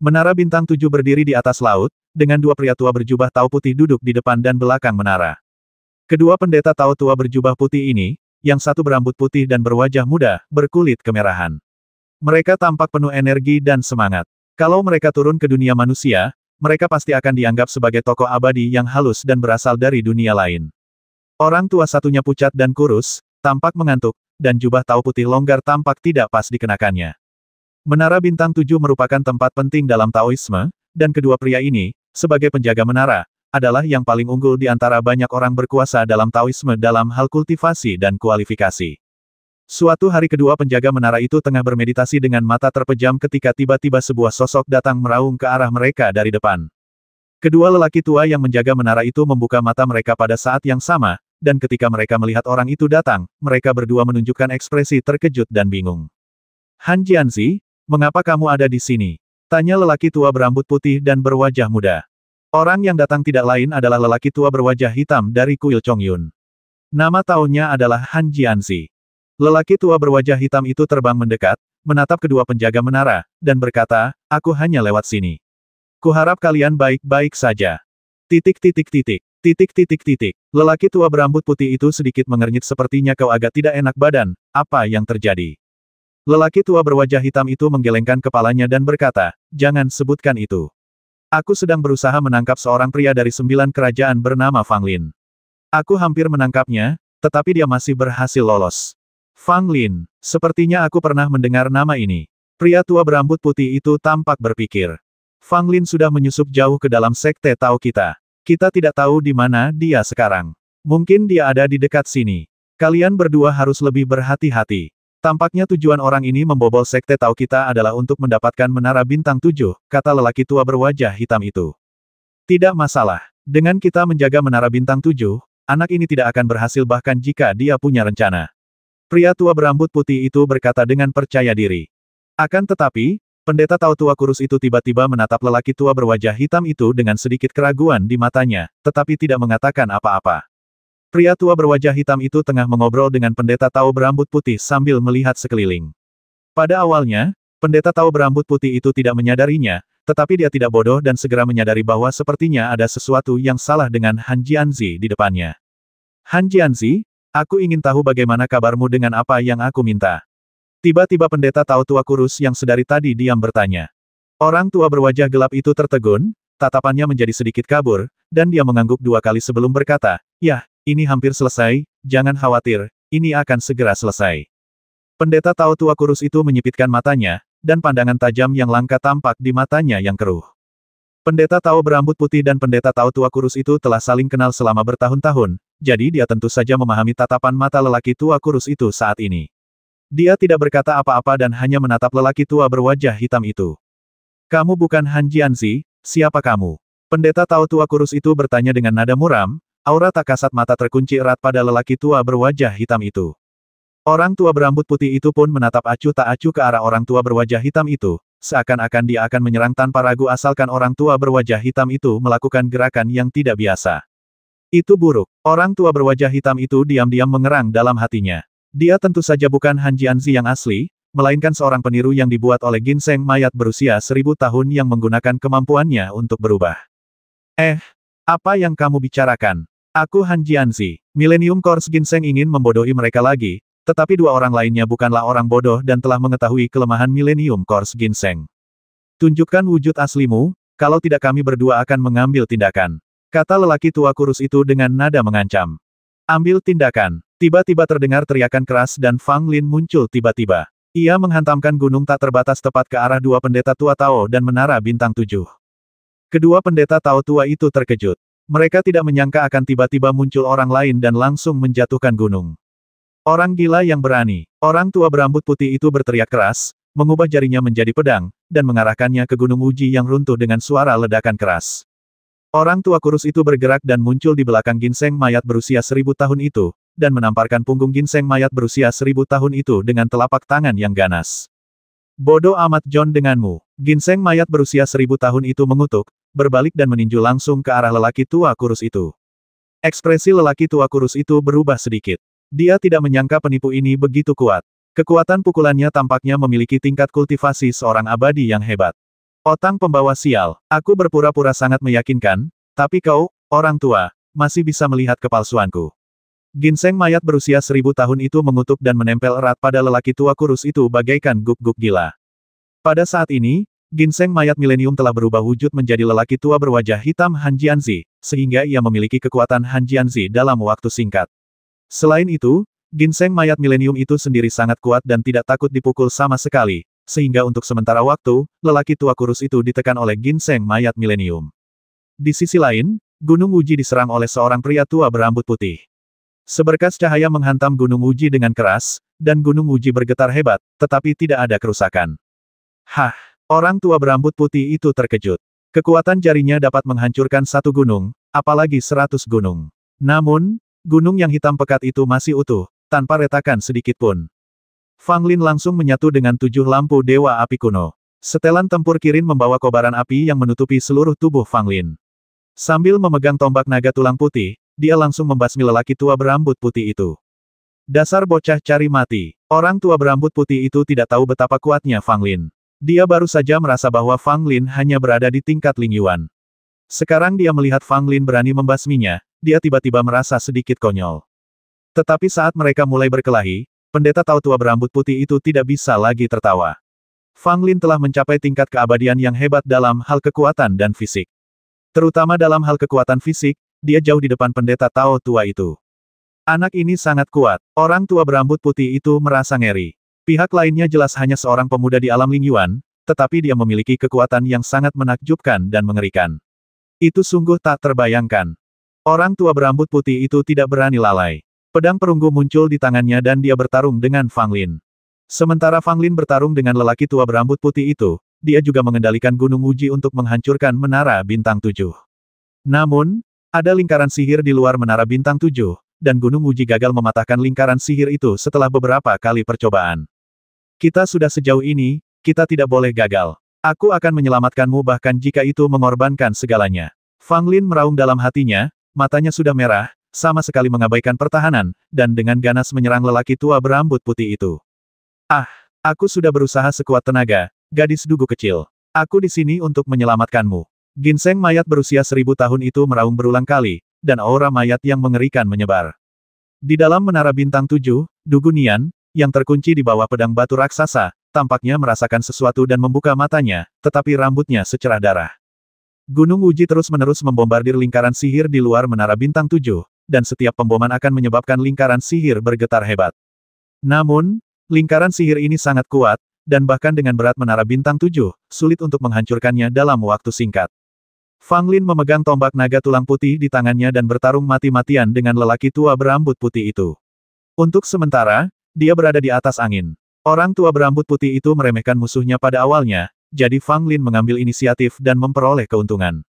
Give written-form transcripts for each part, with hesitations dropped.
Menara bintang 7 berdiri di atas laut, dengan dua pria tua berjubah tau putih duduk di depan dan belakang menara. Kedua pendeta tau tua berjubah putih ini, yang satu berambut putih dan berwajah muda, berkulit kemerahan. Mereka tampak penuh energi dan semangat. Kalau mereka turun ke dunia manusia, mereka pasti akan dianggap sebagai tokoh abadi yang halus dan berasal dari dunia lain. Orang tua satunya pucat dan kurus, tampak mengantuk, dan jubah tau putih longgar tampak tidak pas dikenakannya. Menara bintang 7 merupakan tempat penting dalam Taoisme, dan kedua pria ini, sebagai penjaga menara, adalah yang paling unggul di antara banyak orang berkuasa dalam Taoisme dalam hal kultivasi dan kualifikasi. Suatu hari kedua penjaga menara itu tengah bermeditasi dengan mata terpejam ketika tiba-tiba sebuah sosok datang meraung ke arah mereka dari depan. Kedua lelaki tua yang menjaga menara itu membuka mata mereka pada saat yang sama, dan ketika mereka melihat orang itu datang, mereka berdua menunjukkan ekspresi terkejut dan bingung. Han Jianzi, mengapa kamu ada di sini? Tanya lelaki tua berambut putih dan berwajah muda. Orang yang datang tidak lain adalah lelaki tua berwajah hitam dari kuil Chongyun. Nama taonya adalah Han Jianzi. Lelaki tua berwajah hitam itu terbang mendekat, menatap kedua penjaga menara, dan berkata, aku hanya lewat sini. Kuharap kalian baik-baik saja. Titik titik titik. Titik titik titik. Lelaki tua berambut putih itu sedikit mengernyit sepertinya kau agak tidak enak badan, apa yang terjadi? Lelaki tua berwajah hitam itu menggelengkan kepalanya dan berkata, jangan sebutkan itu. Aku sedang berusaha menangkap seorang pria dari 9 kerajaan bernama Fang Lin. Aku hampir menangkapnya, tetapi dia masih berhasil lolos. Fang Lin, sepertinya aku pernah mendengar nama ini. Pria tua berambut putih itu tampak berpikir. Fang Lin sudah menyusup jauh ke dalam sekte Tao kita. Kita tidak tahu di mana dia sekarang. Mungkin dia ada di dekat sini. Kalian berdua harus lebih berhati-hati. Tampaknya tujuan orang ini membobol sekte Tao kita adalah untuk mendapatkan menara bintang 7, kata lelaki tua berwajah hitam itu. Tidak masalah. Dengan kita menjaga menara bintang 7, anak ini tidak akan berhasil bahkan jika dia punya rencana. Pria tua berambut putih itu berkata dengan percaya diri. Akan tetapi, pendeta Tao tua kurus itu tiba-tiba menatap lelaki tua berwajah hitam itu dengan sedikit keraguan di matanya, tetapi tidak mengatakan apa-apa. Pria tua berwajah hitam itu tengah mengobrol dengan pendeta Tao berambut putih sambil melihat sekeliling. Pada awalnya, pendeta Tao berambut putih itu tidak menyadarinya, tetapi dia tidak bodoh dan segera menyadari bahwa sepertinya ada sesuatu yang salah dengan Han Jianzi di depannya. Han Jianzi, aku ingin tahu bagaimana kabarmu dengan apa yang aku minta. Tiba-tiba pendeta Tao tua kurus yang sedari tadi diam bertanya. Orang tua berwajah gelap itu tertegun, tatapannya menjadi sedikit kabur, dan dia mengangguk 2 kali sebelum berkata, "Yah, ini hampir selesai, jangan khawatir, ini akan segera selesai." Pendeta Tao tua kurus itu menyipitkan matanya, dan pandangan tajam yang langka tampak di matanya yang keruh. Pendeta Tao berambut putih dan pendeta Tao tua kurus itu telah saling kenal selama bertahun-tahun, jadi dia tentu saja memahami tatapan mata lelaki tua kurus itu saat ini. Dia tidak berkata apa-apa dan hanya menatap lelaki tua berwajah hitam itu. Kamu bukan Han Jianzi, siapa kamu? Pendeta Tao tua kurus itu bertanya dengan nada muram, aura tak kasat mata terkunci erat pada lelaki tua berwajah hitam itu. Orang tua berambut putih itu pun menatap acuh tak acuh ke arah orang tua berwajah hitam itu, seakan-akan dia akan menyerang tanpa ragu asalkan orang tua berwajah hitam itu melakukan gerakan yang tidak biasa. Itu buruk. Orang tua berwajah hitam itu diam-diam mengerang dalam hatinya. Dia tentu saja bukan Han Jianzi yang asli, melainkan seorang peniru yang dibuat oleh ginseng mayat berusia 1000 tahun yang menggunakan kemampuannya untuk berubah. Apa yang kamu bicarakan? Aku Han Jianzi. Millennium Course Ginseng ingin membodohi mereka lagi, tetapi 2 orang lainnya bukanlah orang bodoh dan telah mengetahui kelemahan Millennium Course Ginseng. Tunjukkan wujud aslimu, kalau tidak kami berdua akan mengambil tindakan. Kata lelaki tua kurus itu dengan nada mengancam. Ambil tindakan. Tiba-tiba terdengar teriakan keras dan Fang Lin muncul tiba-tiba. Ia menghantamkan gunung tak terbatas tepat ke arah 2 pendeta tua Tao dan menara bintang 7. Kedua pendeta Tao tua itu terkejut. Mereka tidak menyangka akan tiba-tiba muncul orang lain dan langsung menjatuhkan gunung. Orang gila yang berani. Orang tua berambut putih itu berteriak keras, mengubah jarinya menjadi pedang, dan mengarahkannya ke gunung uji yang runtuh dengan suara ledakan keras. Orang tua kurus itu bergerak dan muncul di belakang ginseng mayat berusia 1000 tahun itu, dan menamparkan punggung ginseng mayat berusia 1000 tahun itu dengan telapak tangan yang ganas. Bodoh amat John denganmu. Ginseng mayat berusia 1000 tahun itu mengutuk, berbalik dan meninju langsung ke arah lelaki tua kurus itu. Ekspresi lelaki tua kurus itu berubah sedikit. Dia tidak menyangka penipu ini begitu kuat. Kekuatan pukulannya tampaknya memiliki tingkat kultivasi seorang abadi yang hebat. Otang pembawa sial, aku berpura-pura sangat meyakinkan, tapi kau, orang tua, masih bisa melihat kepalsuanku. Ginseng mayat berusia 1000 tahun itu mengutuk dan menempel erat pada lelaki tua kurus itu bagaikan guk-guk gila. Pada saat ini, ginseng mayat milenium telah berubah wujud menjadi lelaki tua berwajah hitam Han Jianzi, sehingga ia memiliki kekuatan Han Jianzi dalam waktu singkat. Selain itu, ginseng mayat milenium itu sendiri sangat kuat dan tidak takut dipukul sama sekali, sehingga untuk sementara waktu, lelaki tua kurus itu ditekan oleh ginseng mayat milenium. Di sisi lain, Gunung Wuji diserang oleh seorang pria tua berambut putih. Seberkas cahaya menghantam Gunung Wuji dengan keras, dan Gunung Wuji bergetar hebat, tetapi tidak ada kerusakan. Hah! Orang tua berambut putih itu terkejut. Kekuatan jarinya dapat menghancurkan satu gunung, apalagi 100 gunung. Namun, gunung yang hitam pekat itu masih utuh, tanpa retakan sedikit pun. Fang Lin langsung menyatu dengan 7 lampu Dewa Api kuno. Setelan tempur Kirin membawa kobaran api yang menutupi seluruh tubuh Fang Lin. Sambil memegang tombak naga tulang putih, dia langsung membasmi lelaki tua berambut putih itu. Dasar bocah cari mati. Orang tua berambut putih itu tidak tahu betapa kuatnya Fang Lin. Dia baru saja merasa bahwa Fang Lin hanya berada di tingkat Ling Yuan. Sekarang dia melihat Fang Lin berani membasminya, dia tiba-tiba merasa sedikit konyol. Tetapi saat mereka mulai berkelahi, pendeta Tao tua berambut putih itu tidak bisa lagi tertawa. Fang Lin telah mencapai tingkat keabadian yang hebat dalam hal kekuatan dan fisik. Terutama dalam hal kekuatan fisik, dia jauh di depan pendeta Tao tua itu. Anak ini sangat kuat, orang tua berambut putih itu merasa ngeri. Pihak lainnya jelas hanya seorang pemuda di alam Ling Yuan, tetapi dia memiliki kekuatan yang sangat menakjubkan dan mengerikan. Itu sungguh tak terbayangkan. Orang tua berambut putih itu tidak berani lalai. Pedang perunggu muncul di tangannya dan dia bertarung dengan Fang Lin. Sementara Fang Lin bertarung dengan lelaki tua berambut putih itu, dia juga mengendalikan Gunung Wuji untuk menghancurkan Menara Bintang 7. Namun, ada lingkaran sihir di luar Menara Bintang 7, dan Gunung Wuji gagal mematahkan lingkaran sihir itu setelah beberapa kali percobaan. Kita sudah sejauh ini, kita tidak boleh gagal. Aku akan menyelamatkanmu bahkan jika itu mengorbankan segalanya. Fang Lin meraung dalam hatinya, matanya sudah merah, sama sekali mengabaikan pertahanan, dan dengan ganas menyerang lelaki tua berambut putih itu. Ah, aku sudah berusaha sekuat tenaga, gadis dugu kecil. Aku di sini untuk menyelamatkanmu. Ginseng mayat berusia 1000 tahun itu meraung berulang kali, dan aura mayat yang mengerikan menyebar. Di dalam Menara Bintang 7, Dugu Nian, yang terkunci di bawah pedang batu raksasa, tampaknya merasakan sesuatu dan membuka matanya, tetapi rambutnya secerah darah. Gunung Wuji terus-menerus membombardir lingkaran sihir di luar Menara Bintang 7, dan setiap pemboman akan menyebabkan lingkaran sihir bergetar hebat. Namun, lingkaran sihir ini sangat kuat, dan bahkan dengan berat Menara Bintang 7, sulit untuk menghancurkannya dalam waktu singkat. Fang Lin memegang tombak naga tulang putih di tangannya dan bertarung mati-matian dengan lelaki tua berambut putih itu. Untuk sementara, dia berada di atas angin. Orang tua berambut putih itu meremehkan musuhnya pada awalnya, jadi Fang Lin mengambil inisiatif dan memperoleh keuntungan.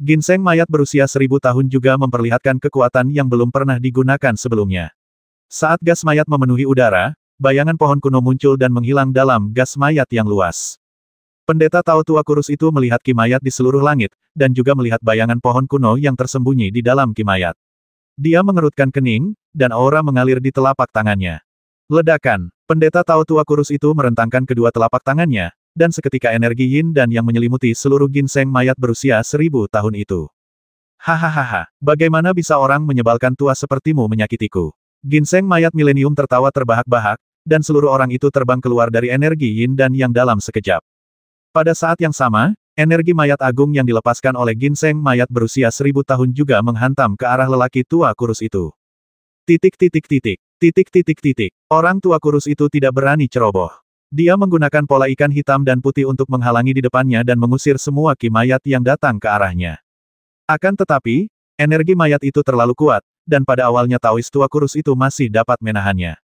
Ginseng mayat berusia 1000 tahun juga memperlihatkan kekuatan yang belum pernah digunakan sebelumnya. Saat gas mayat memenuhi udara, bayangan pohon kuno muncul dan menghilang dalam gas mayat yang luas. Pendeta Tao tua kurus itu melihat ki mayat di seluruh langit, dan juga melihat bayangan pohon kuno yang tersembunyi di dalam ki mayat. Dia mengerutkan kening, dan aura mengalir di telapak tangannya. Ledakan, pendeta Tao tua kurus itu merentangkan kedua telapak tangannya, dan seketika energi yin dan yang menyelimuti seluruh ginseng mayat berusia 1000 tahun itu. Hahaha, bagaimana bisa orang menyebalkan tua sepertimu menyakitiku? Ginseng mayat milenium tertawa terbahak-bahak, dan seluruh orang itu terbang keluar dari energi yin dan yang dalam sekejap. Pada saat yang sama, energi mayat agung yang dilepaskan oleh ginseng mayat berusia 1000 tahun juga menghantam ke arah lelaki tua kurus itu. Titik. Orang tua kurus itu tidak berani ceroboh. Dia menggunakan pola ikan hitam dan putih untuk menghalangi di depannya dan mengusir semua ki mayat yang datang ke arahnya. Akan tetapi, energi mayat itu terlalu kuat, dan pada awalnya Taois tua kurus itu masih dapat menahannya.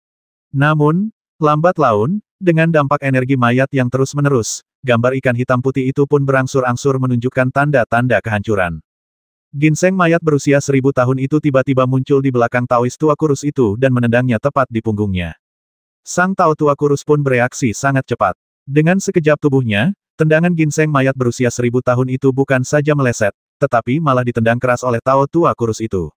Namun, lambat laun, dengan dampak energi mayat yang terus-menerus, gambar ikan hitam putih itu pun berangsur-angsur menunjukkan tanda-tanda kehancuran. Ginseng mayat berusia 1000 tahun itu tiba-tiba muncul di belakang Taois tua kurus itu dan menendangnya tepat di punggungnya. Sang Tao tua kurus pun bereaksi sangat cepat. Dengan sekejap tubuhnya, tendangan ginseng mayat berusia 1000 tahun itu bukan saja meleset, tetapi malah ditendang keras oleh Tao tua kurus itu.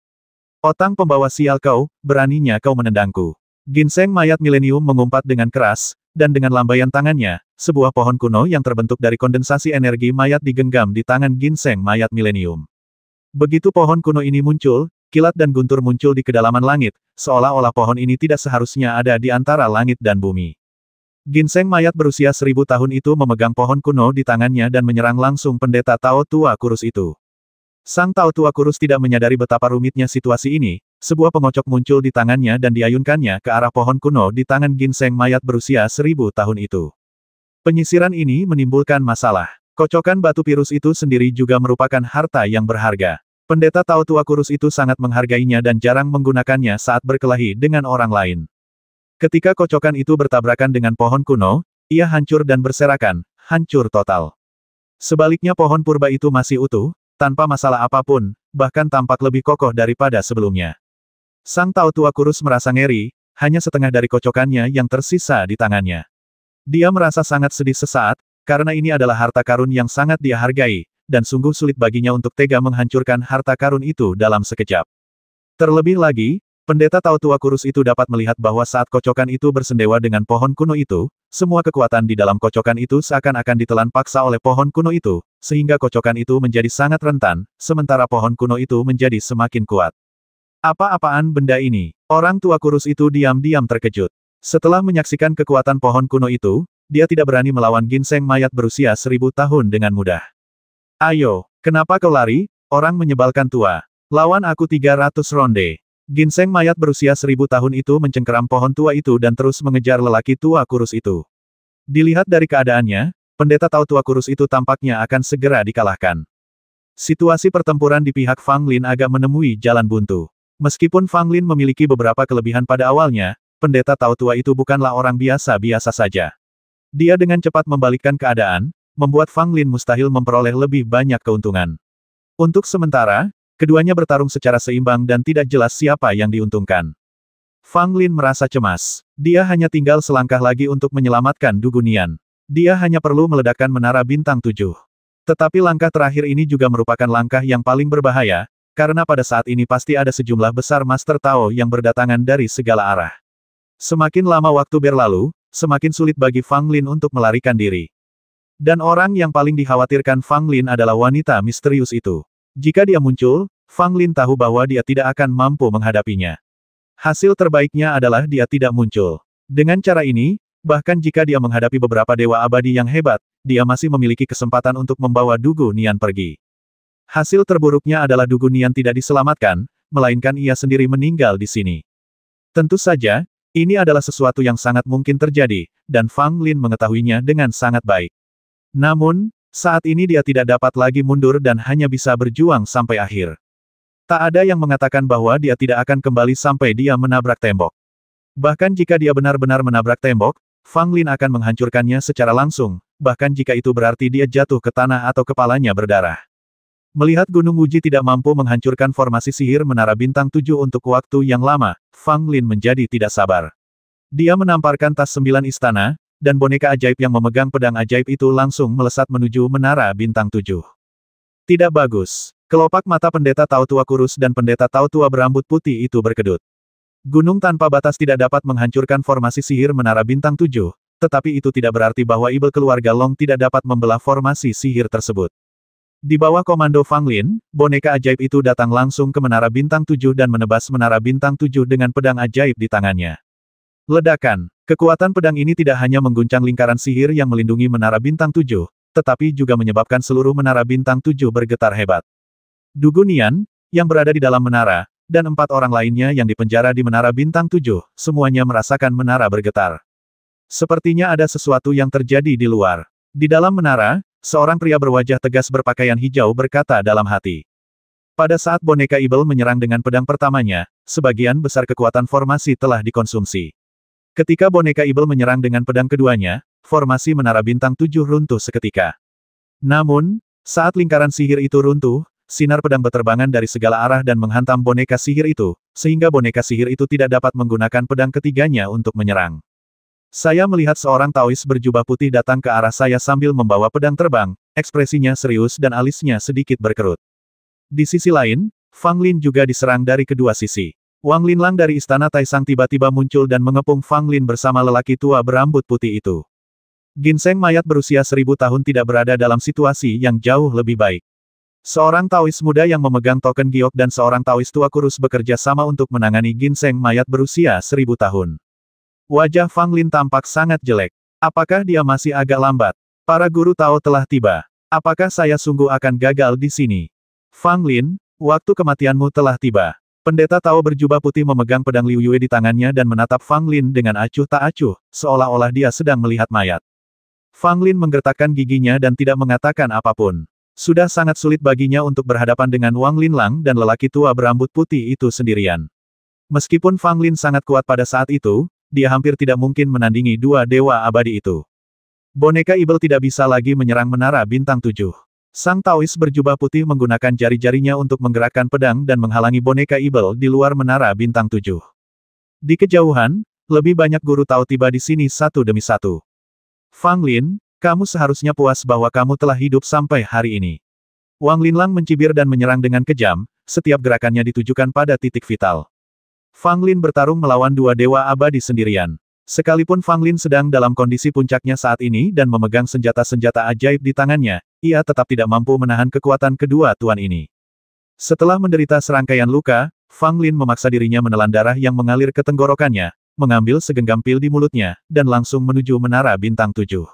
Otang pembawa sial kau, beraninya kau menendangku. Ginseng mayat milenium mengumpat dengan keras, dan dengan lambaian tangannya, sebuah pohon kuno yang terbentuk dari kondensasi energi mayat digenggam di tangan ginseng mayat milenium. Begitu pohon kuno ini muncul, kilat dan guntur muncul di kedalaman langit, seolah-olah pohon ini tidak seharusnya ada di antara langit dan bumi. Ginseng mayat berusia 1000 tahun itu memegang pohon kuno di tangannya dan menyerang langsung pendeta Tao tua kurus itu. Sang Tao tua kurus tidak menyadari betapa rumitnya situasi ini, sebuah pengocok muncul di tangannya dan diayunkannya ke arah pohon kuno di tangan ginseng mayat berusia 1000 tahun itu. Penyisiran ini menimbulkan masalah. Kocokan batu virus itu sendiri juga merupakan harta yang berharga. Pendeta Tao tua kurus itu sangat menghargainya dan jarang menggunakannya saat berkelahi dengan orang lain. Ketika kocokan itu bertabrakan dengan pohon kuno, ia hancur dan berserakan, hancur total. Sebaliknya pohon purba itu masih utuh, tanpa masalah apapun, bahkan tampak lebih kokoh daripada sebelumnya. Sang Tao tua kurus merasa ngeri, hanya setengah dari kocokannya yang tersisa di tangannya. Dia merasa sangat sedih sesaat, karena ini adalah harta karun yang sangat dia hargai, dan sungguh sulit baginya untuk tega menghancurkan harta karun itu dalam sekejap. Terlebih lagi, pendeta Tao tua kurus itu dapat melihat bahwa saat kocokan itu bersendewa dengan pohon kuno itu, semua kekuatan di dalam kocokan itu seakan-akan ditelan paksa oleh pohon kuno itu, sehingga kocokan itu menjadi sangat rentan, sementara pohon kuno itu menjadi semakin kuat. Apa-apaan benda ini? Orang tua kurus itu diam-diam terkejut. Setelah menyaksikan kekuatan pohon kuno itu, dia tidak berani melawan ginseng mayat berusia 1000 tahun dengan mudah. Ayo, kenapa kau lari, orang menyebalkan tua? Lawan aku 300 ronde. Ginseng mayat berusia 1000 tahun itu mencengkeram pohon tua itu dan terus mengejar lelaki tua kurus itu. Dilihat dari keadaannya, pendeta Tao tua kurus itu tampaknya akan segera dikalahkan. Situasi pertempuran di pihak Fang Lin agak menemui jalan buntu. Meskipun Fang Lin memiliki beberapa kelebihan pada awalnya, pendeta Tao tua itu bukanlah orang biasa-biasa saja. Dia dengan cepat membalikkan keadaan, membuat Fang Lin mustahil memperoleh lebih banyak keuntungan. Untuk sementara, keduanya bertarung secara seimbang dan tidak jelas siapa yang diuntungkan. Fang Lin merasa cemas. Dia hanya tinggal selangkah lagi untuk menyelamatkan Du Gunian. Dia hanya perlu meledakkan menara bintang 7. Tetapi langkah terakhir ini juga merupakan langkah yang paling berbahaya, karena pada saat ini pasti ada sejumlah besar Master Tao yang berdatangan dari segala arah. Semakin lama waktu berlalu, semakin sulit bagi Fang Lin untuk melarikan diri. Dan orang yang paling dikhawatirkan Fang Lin adalah wanita misterius itu. Jika dia muncul, Fang Lin tahu bahwa dia tidak akan mampu menghadapinya. Hasil terbaiknya adalah dia tidak muncul. Dengan cara ini, bahkan jika dia menghadapi beberapa dewa abadi yang hebat, dia masih memiliki kesempatan untuk membawa Du Gunian pergi. Hasil terburuknya adalah Du Gunian tidak diselamatkan, melainkan ia sendiri meninggal di sini. Tentu saja, ini adalah sesuatu yang sangat mungkin terjadi, dan Fang Lin mengetahuinya dengan sangat baik. Namun, saat ini dia tidak dapat lagi mundur dan hanya bisa berjuang sampai akhir. Tak ada yang mengatakan bahwa dia tidak akan kembali sampai dia menabrak tembok. Bahkan jika dia benar-benar menabrak tembok, Fang Lin akan menghancurkannya secara langsung, bahkan jika itu berarti dia jatuh ke tanah atau kepalanya berdarah. Melihat Gunung Wuji tidak mampu menghancurkan formasi sihir Menara Bintang 7 untuk waktu yang lama, Fang Lin menjadi tidak sabar. Dia menamparkan tas 9 istana, dan boneka ajaib yang memegang pedang ajaib itu langsung melesat menuju Menara Bintang 7. Tidak bagus. Kelopak mata pendeta Tao tua kurus dan pendeta Tao tua berambut putih itu berkedut. Gunung tanpa batas tidak dapat menghancurkan formasi sihir Menara Bintang 7, tetapi itu tidak berarti bahwa Ibel keluarga Long tidak dapat membelah formasi sihir tersebut. Di bawah komando Fang Lin, boneka ajaib itu datang langsung ke Menara Bintang 7 dan menebas Menara Bintang 7 dengan pedang ajaib di tangannya. Ledakan. Kekuatan pedang ini tidak hanya mengguncang lingkaran sihir yang melindungi Menara Bintang 7, tetapi juga menyebabkan seluruh Menara Bintang 7 bergetar hebat. Du Gunian, yang berada di dalam menara, dan 4 orang lainnya yang dipenjara di Menara Bintang 7, semuanya merasakan menara bergetar. Sepertinya ada sesuatu yang terjadi di luar. Di dalam menara, seorang pria berwajah tegas berpakaian hijau berkata dalam hati. Pada saat boneka Ibel menyerang dengan pedang pertamanya, sebagian besar kekuatan formasi telah dikonsumsi. Ketika boneka Ibel menyerang dengan pedang keduanya, formasi Menara Bintang 7 runtuh seketika. Namun, saat lingkaran sihir itu runtuh, sinar pedang berterbangan dari segala arah dan menghantam boneka sihir itu, sehingga boneka sihir itu tidak dapat menggunakan pedang ketiganya untuk menyerang. Saya melihat seorang Taois berjubah putih datang ke arah saya sambil membawa pedang terbang, ekspresinya serius dan alisnya sedikit berkerut. Di sisi lain, Fang Lin juga diserang dari kedua sisi. Wang Linlang dari Istana Taisang tiba-tiba muncul dan mengepung Fang Lin bersama lelaki tua berambut putih itu. Ginseng mayat berusia 1000 tahun tidak berada dalam situasi yang jauh lebih baik. Seorang Taois muda yang memegang token giok dan seorang Taois tua kurus bekerja sama untuk menangani ginseng mayat berusia 1000 tahun. Wajah Fang Lin tampak sangat jelek. Apakah dia masih agak lambat? Para guru Tao telah tiba. Apakah saya sungguh akan gagal di sini? Fang Lin, waktu kematianmu telah tiba. Pendeta Tao berjubah putih memegang pedang Liu Yue di tangannya dan menatap Fang Lin dengan acuh tak acuh, seolah-olah dia sedang melihat mayat. Fang Lin menggertakkan giginya dan tidak mengatakan apapun. Sudah sangat sulit baginya untuk berhadapan dengan Wang Linlang dan lelaki tua berambut putih itu sendirian. Meskipun Fang Lin sangat kuat pada saat itu, dia hampir tidak mungkin menandingi dua dewa abadi itu. Boneka Ibel tidak bisa lagi menyerang menara bintang 7. Sang Taois berjubah putih menggunakan jari-jarinya untuk menggerakkan pedang dan menghalangi boneka Ibel di luar menara bintang 7. Di kejauhan, lebih banyak guru Tao tiba di sini satu demi satu. Fang Lin, kamu seharusnya puas bahwa kamu telah hidup sampai hari ini. Wang Linlang mencibir dan menyerang dengan kejam, setiap gerakannya ditujukan pada titik vital. Fang Lin bertarung melawan dua dewa abadi sendirian. Sekalipun Fang Lin sedang dalam kondisi puncaknya saat ini dan memegang senjata-senjata ajaib di tangannya, ia tetap tidak mampu menahan kekuatan kedua tuan ini. Setelah menderita serangkaian luka, Fang Lin memaksa dirinya menelan darah yang mengalir ke tenggorokannya, mengambil segenggam pil di mulutnya, dan langsung menuju menara bintang 7.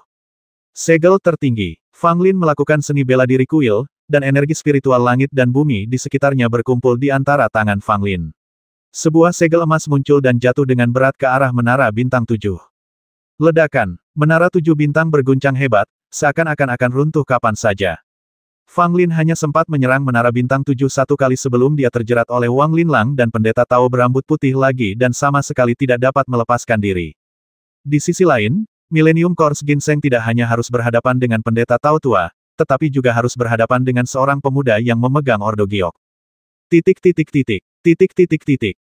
Segel tertinggi. Fang Lin melakukan seni bela diri kuil, dan energi spiritual langit dan bumi di sekitarnya berkumpul di antara tangan Fang Lin. Sebuah segel emas muncul dan jatuh dengan berat ke arah menara bintang 7. Ledakan. Menara 7 bintang berguncang hebat, seakan-akan akan runtuh kapan saja. Fang Lin hanya sempat menyerang menara bintang 7 satu kali sebelum dia terjerat oleh Wang Linlang dan pendeta Tao berambut putih lagi dan sama sekali tidak dapat melepaskan diri. Di sisi lain, Millennium Course Ginseng tidak hanya harus berhadapan dengan pendeta Tao tua, tetapi juga harus berhadapan dengan seorang pemuda yang memegang Ordo Giok.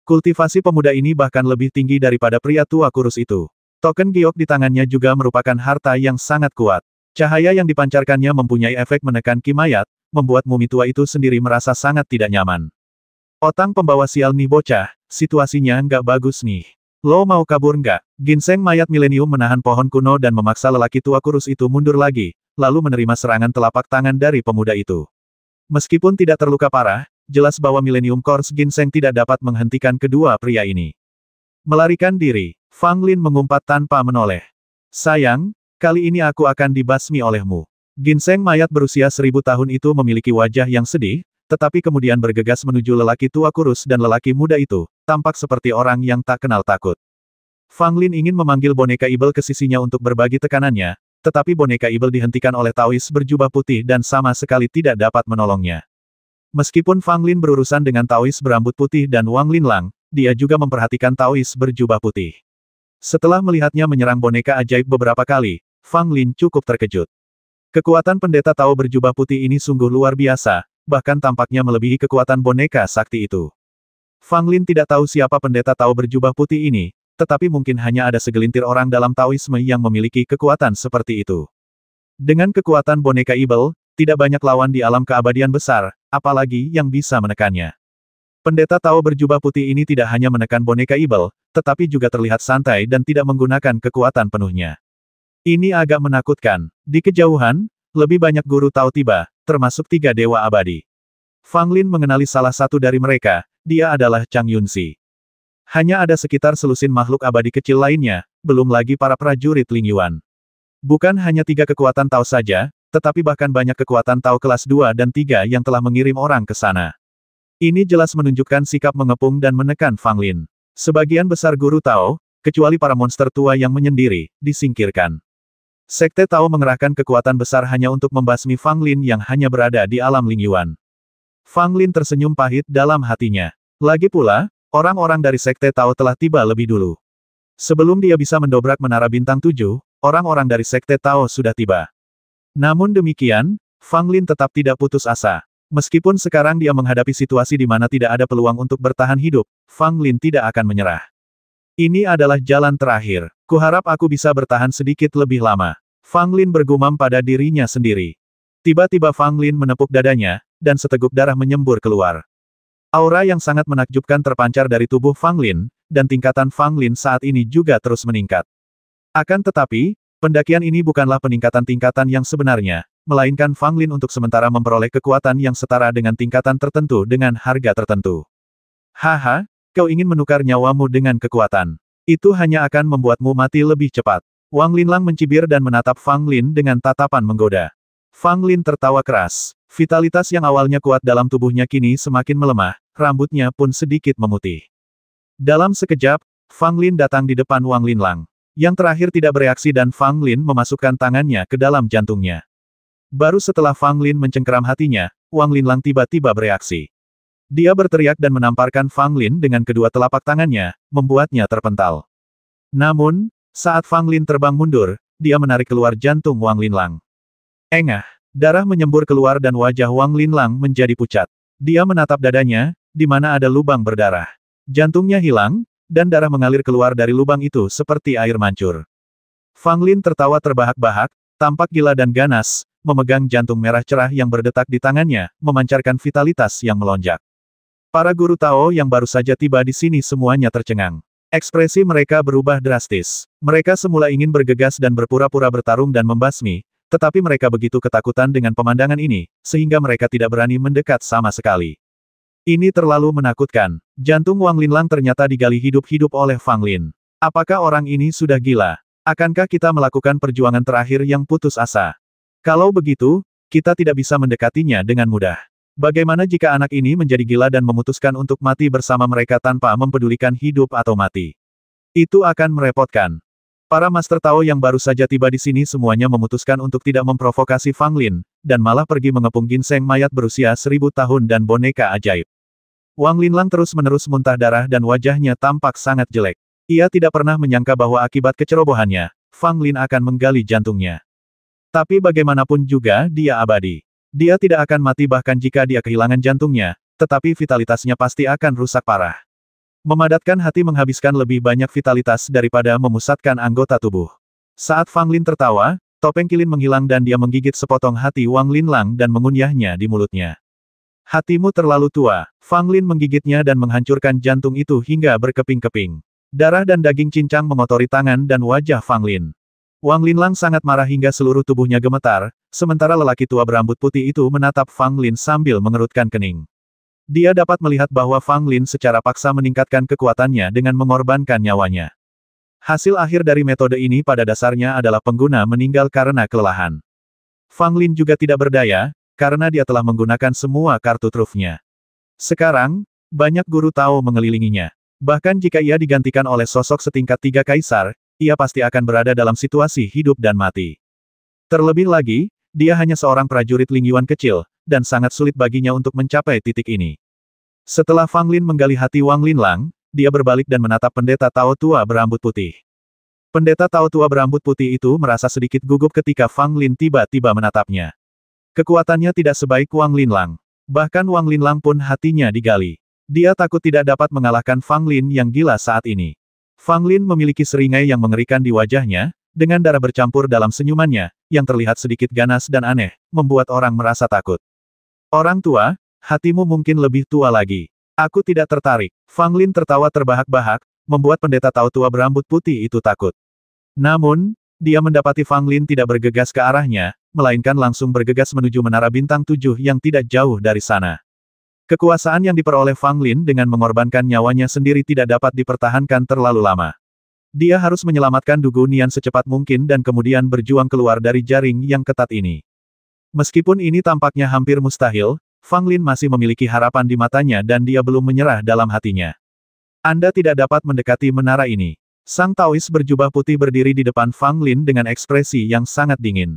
Kultivasi pemuda ini bahkan lebih tinggi daripada pria tua kurus itu. Token giok di tangannya juga merupakan harta yang sangat kuat. Cahaya yang dipancarkannya mempunyai efek menekan ki mayat, membuat mumi tua itu sendiri merasa sangat tidak nyaman. Otang pembawa sial nih bocah, situasinya nggak bagus nih. Lo mau kabur nggak? Ginseng mayat milenium menahan pohon kuno dan memaksa lelaki tua kurus itu mundur lagi, lalu menerima serangan telapak tangan dari pemuda itu. Meskipun tidak terluka parah, jelas bahwa Millennium Course Ginseng tidak dapat menghentikan kedua pria ini. Melarikan diri, Fang Lin mengumpat tanpa menoleh. Sayang, kali ini aku akan dibasmi olehmu. Ginseng mayat berusia 1000 tahun itu memiliki wajah yang sedih, tetapi kemudian bergegas menuju lelaki tua kurus dan lelaki muda itu, tampak seperti orang yang tak kenal takut. Fang Lin ingin memanggil boneka Ibel ke sisinya untuk berbagi tekanannya, tetapi boneka Ibel dihentikan oleh Taois berjubah putih dan sama sekali tidak dapat menolongnya. Meskipun Fang Lin berurusan dengan Taois berambut putih dan Wang Linlang, dia juga memperhatikan Taois berjubah putih. Setelah melihatnya menyerang boneka ajaib beberapa kali, Fang Lin cukup terkejut. Kekuatan pendeta Tao berjubah putih ini sungguh luar biasa, bahkan tampaknya melebihi kekuatan boneka sakti itu. Fang Lin tidak tahu siapa pendeta Tao berjubah putih ini, tetapi mungkin hanya ada segelintir orang dalam Taoisme yang memiliki kekuatan seperti itu. Dengan kekuatan boneka Ibel, tidak banyak lawan di alam keabadian besar, apalagi yang bisa menekannya. Pendeta Tao berjubah putih ini tidak hanya menekan boneka Ibel, tetapi juga terlihat santai dan tidak menggunakan kekuatan penuhnya. Ini agak menakutkan. Di kejauhan, lebih banyak guru Tao tiba, termasuk 3 dewa abadi. Fang Lin mengenali salah satu dari mereka, dia adalah Chang Yunxi. Hanya ada sekitar selusin makhluk abadi kecil lainnya, belum lagi para prajurit Ling Yuan. Bukan hanya 3 kekuatan Tao saja, tetapi bahkan banyak kekuatan Tao kelas 2 dan 3 yang telah mengirim orang ke sana. Ini jelas menunjukkan sikap mengepung dan menekan Fang Lin. Sebagian besar guru Tao, kecuali para monster tua yang menyendiri, disingkirkan. Sekte Tao mengerahkan kekuatan besar hanya untuk membasmi Fang Lin yang hanya berada di alam Ling Yuan. Fang Lin tersenyum pahit dalam hatinya. Lagi pula, orang-orang dari Sekte Tao telah tiba lebih dulu. Sebelum dia bisa mendobrak menara bintang 7, orang-orang dari Sekte Tao sudah tiba. Namun demikian, Fang Lin tetap tidak putus asa. Meskipun sekarang dia menghadapi situasi di mana tidak ada peluang untuk bertahan hidup, Fang Lin tidak akan menyerah. Ini adalah jalan terakhir. Kuharap aku bisa bertahan sedikit lebih lama. Fang Lin bergumam pada dirinya sendiri. Tiba-tiba Fang Lin menepuk dadanya, dan seteguk darah menyembur keluar. Aura yang sangat menakjubkan terpancar dari tubuh Fang Lin, dan tingkatan Fang Lin saat ini juga terus meningkat. Akan tetapi, pendakian ini bukanlah peningkatan tingkatan yang sebenarnya, melainkan Fang Lin untuk sementara memperoleh kekuatan yang setara dengan tingkatan tertentu dengan harga tertentu. Haha, kau ingin menukar nyawamu dengan kekuatan. Itu hanya akan membuatmu mati lebih cepat. Wang Linlang mencibir dan menatap Fang Lin dengan tatapan menggoda. Fang Lin tertawa keras. Vitalitas yang awalnya kuat dalam tubuhnya kini semakin melemah, rambutnya pun sedikit memutih. Dalam sekejap, Fang Lin datang di depan Wang Linlang. Yang terakhir tidak bereaksi dan Fang Lin memasukkan tangannya ke dalam jantungnya. Baru setelah Fang Lin mencengkeram hatinya, Wang Linlang tiba-tiba bereaksi. Dia berteriak dan menamparkan Fang Lin dengan kedua telapak tangannya, membuatnya terpental. Namun, saat Fang Lin terbang mundur, dia menarik keluar jantung Wang Linlang. Engah, darah menyembur keluar dan wajah Wang Linlang menjadi pucat. Dia menatap dadanya, di mana ada lubang berdarah. Jantungnya hilang, dan darah mengalir keluar dari lubang itu seperti air mancur. Fang Lin tertawa terbahak-bahak, tampak gila dan ganas, memegang jantung merah cerah yang berdetak di tangannya, memancarkan vitalitas yang melonjak. Para guru Tao yang baru saja tiba di sini semuanya tercengang. Ekspresi mereka berubah drastis. Mereka semula ingin bergegas dan berpura-pura bertarung dan membasmi, tetapi mereka begitu ketakutan dengan pemandangan ini, sehingga mereka tidak berani mendekat sama sekali. Ini terlalu menakutkan. Jantung Wang Linlang ternyata digali hidup-hidup oleh Fang Lin. Apakah orang ini sudah gila? Akankah kita melakukan perjuangan terakhir yang putus asa? Kalau begitu, kita tidak bisa mendekatinya dengan mudah. Bagaimana jika anak ini menjadi gila dan memutuskan untuk mati bersama mereka tanpa mempedulikan hidup atau mati? Itu akan merepotkan. Para Master Tao yang baru saja tiba di sini semuanya memutuskan untuk tidak memprovokasi Fang Lin, dan malah pergi mengepung ginseng mayat berusia 1000 tahun dan boneka ajaib. Wang Linlang terus-menerus muntah darah dan wajahnya tampak sangat jelek. Ia tidak pernah menyangka bahwa akibat kecerobohannya, Fang Lin akan menggali jantungnya. Tapi bagaimanapun juga dia abadi. Dia tidak akan mati bahkan jika dia kehilangan jantungnya, tetapi vitalitasnya pasti akan rusak parah. Memadatkan hati menghabiskan lebih banyak vitalitas daripada memusatkan anggota tubuh. Saat Fang Lin tertawa, topeng kilin menghilang dan dia menggigit sepotong hati Wang Linlang dan mengunyahnya di mulutnya. Hatimu terlalu tua. Fang Lin menggigitnya dan menghancurkan jantung itu hingga berkeping-keping. Darah dan daging cincang mengotori tangan dan wajah Fang Lin. Wang Linlang sangat marah hingga seluruh tubuhnya gemetar, sementara lelaki tua berambut putih itu menatap Fang Lin sambil mengerutkan kening. Dia dapat melihat bahwa Fang Lin secara paksa meningkatkan kekuatannya dengan mengorbankan nyawanya. Hasil akhir dari metode ini pada dasarnya adalah pengguna meninggal karena kelelahan. Fang Lin juga tidak berdaya, karena dia telah menggunakan semua kartu trufnya. Sekarang, banyak guru Tao mengelilinginya. Bahkan jika ia digantikan oleh sosok setingkat 3 kaisar, ia pasti akan berada dalam situasi hidup dan mati. Terlebih lagi, dia hanya seorang prajurit Ling Yuan kecil, dan sangat sulit baginya untuk mencapai titik ini. Setelah Fang Lin menggali hati Wang Linlang, dia berbalik dan menatap pendeta Tao tua berambut putih. Pendeta Tao tua berambut putih itu merasa sedikit gugup ketika Fang Lin tiba-tiba menatapnya. Kekuatannya tidak sebaik Wang Linlang. Bahkan Wang Linlang pun hatinya digali. Dia takut tidak dapat mengalahkan Fang Lin yang gila saat ini. Fang Lin memiliki seringai yang mengerikan di wajahnya, dengan darah bercampur dalam senyumannya, yang terlihat sedikit ganas dan aneh, membuat orang merasa takut. Orang tua, hatimu mungkin lebih tua lagi. Aku tidak tertarik. Fang Lin tertawa terbahak-bahak, membuat pendeta Tao tua berambut putih itu takut. Namun, dia mendapati Fang Lin tidak bergegas ke arahnya, melainkan langsung bergegas menuju menara bintang 7 yang tidak jauh dari sana. Kekuasaan yang diperoleh Fang Lin dengan mengorbankan nyawanya sendiri tidak dapat dipertahankan terlalu lama. Dia harus menyelamatkan Du Guonian secepat mungkin dan kemudian berjuang keluar dari jaring yang ketat ini. Meskipun ini tampaknya hampir mustahil, Fang Lin masih memiliki harapan di matanya dan dia belum menyerah dalam hatinya. Anda tidak dapat mendekati menara ini. Sang Taois berjubah putih berdiri di depan Fang Lin dengan ekspresi yang sangat dingin.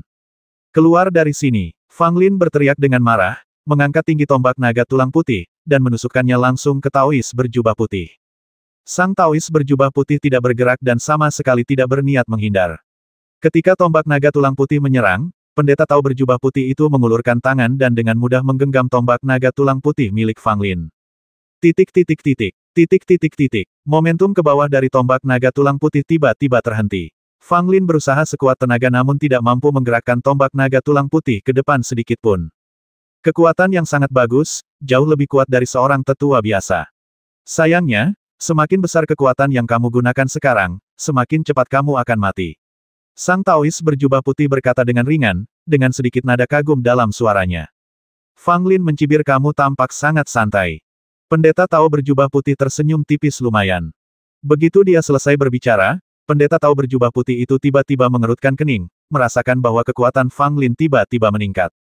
Keluar dari sini. Fang Lin berteriak dengan marah, mengangkat tinggi tombak naga tulang putih, dan menusukkannya langsung ke Taois berjubah putih. Sang Taois berjubah putih tidak bergerak dan sama sekali tidak berniat menghindar. Ketika tombak naga tulang putih menyerang, pendeta Tao berjubah putih itu mengulurkan tangan dan dengan mudah menggenggam tombak naga tulang putih milik Fang Lin. Momentum ke bawah dari tombak naga tulang putih tiba-tiba terhenti. Fang Lin berusaha sekuat tenaga namun tidak mampu menggerakkan tombak naga tulang putih ke depan sedikit pun. Kekuatan yang sangat bagus, jauh lebih kuat dari seorang tetua biasa. Sayangnya, semakin besar kekuatan yang kamu gunakan sekarang, semakin cepat kamu akan mati. Sang Taois berjubah putih berkata dengan ringan, dengan sedikit nada kagum dalam suaranya. Fang Lin mencibir, kamu tampak sangat santai. Pendeta Tao berjubah putih tersenyum tipis lumayan. Begitu dia selesai berbicara, pendeta Tao berjubah putih itu tiba-tiba mengerutkan kening, merasakan bahwa kekuatan Fang Lin tiba-tiba meningkat.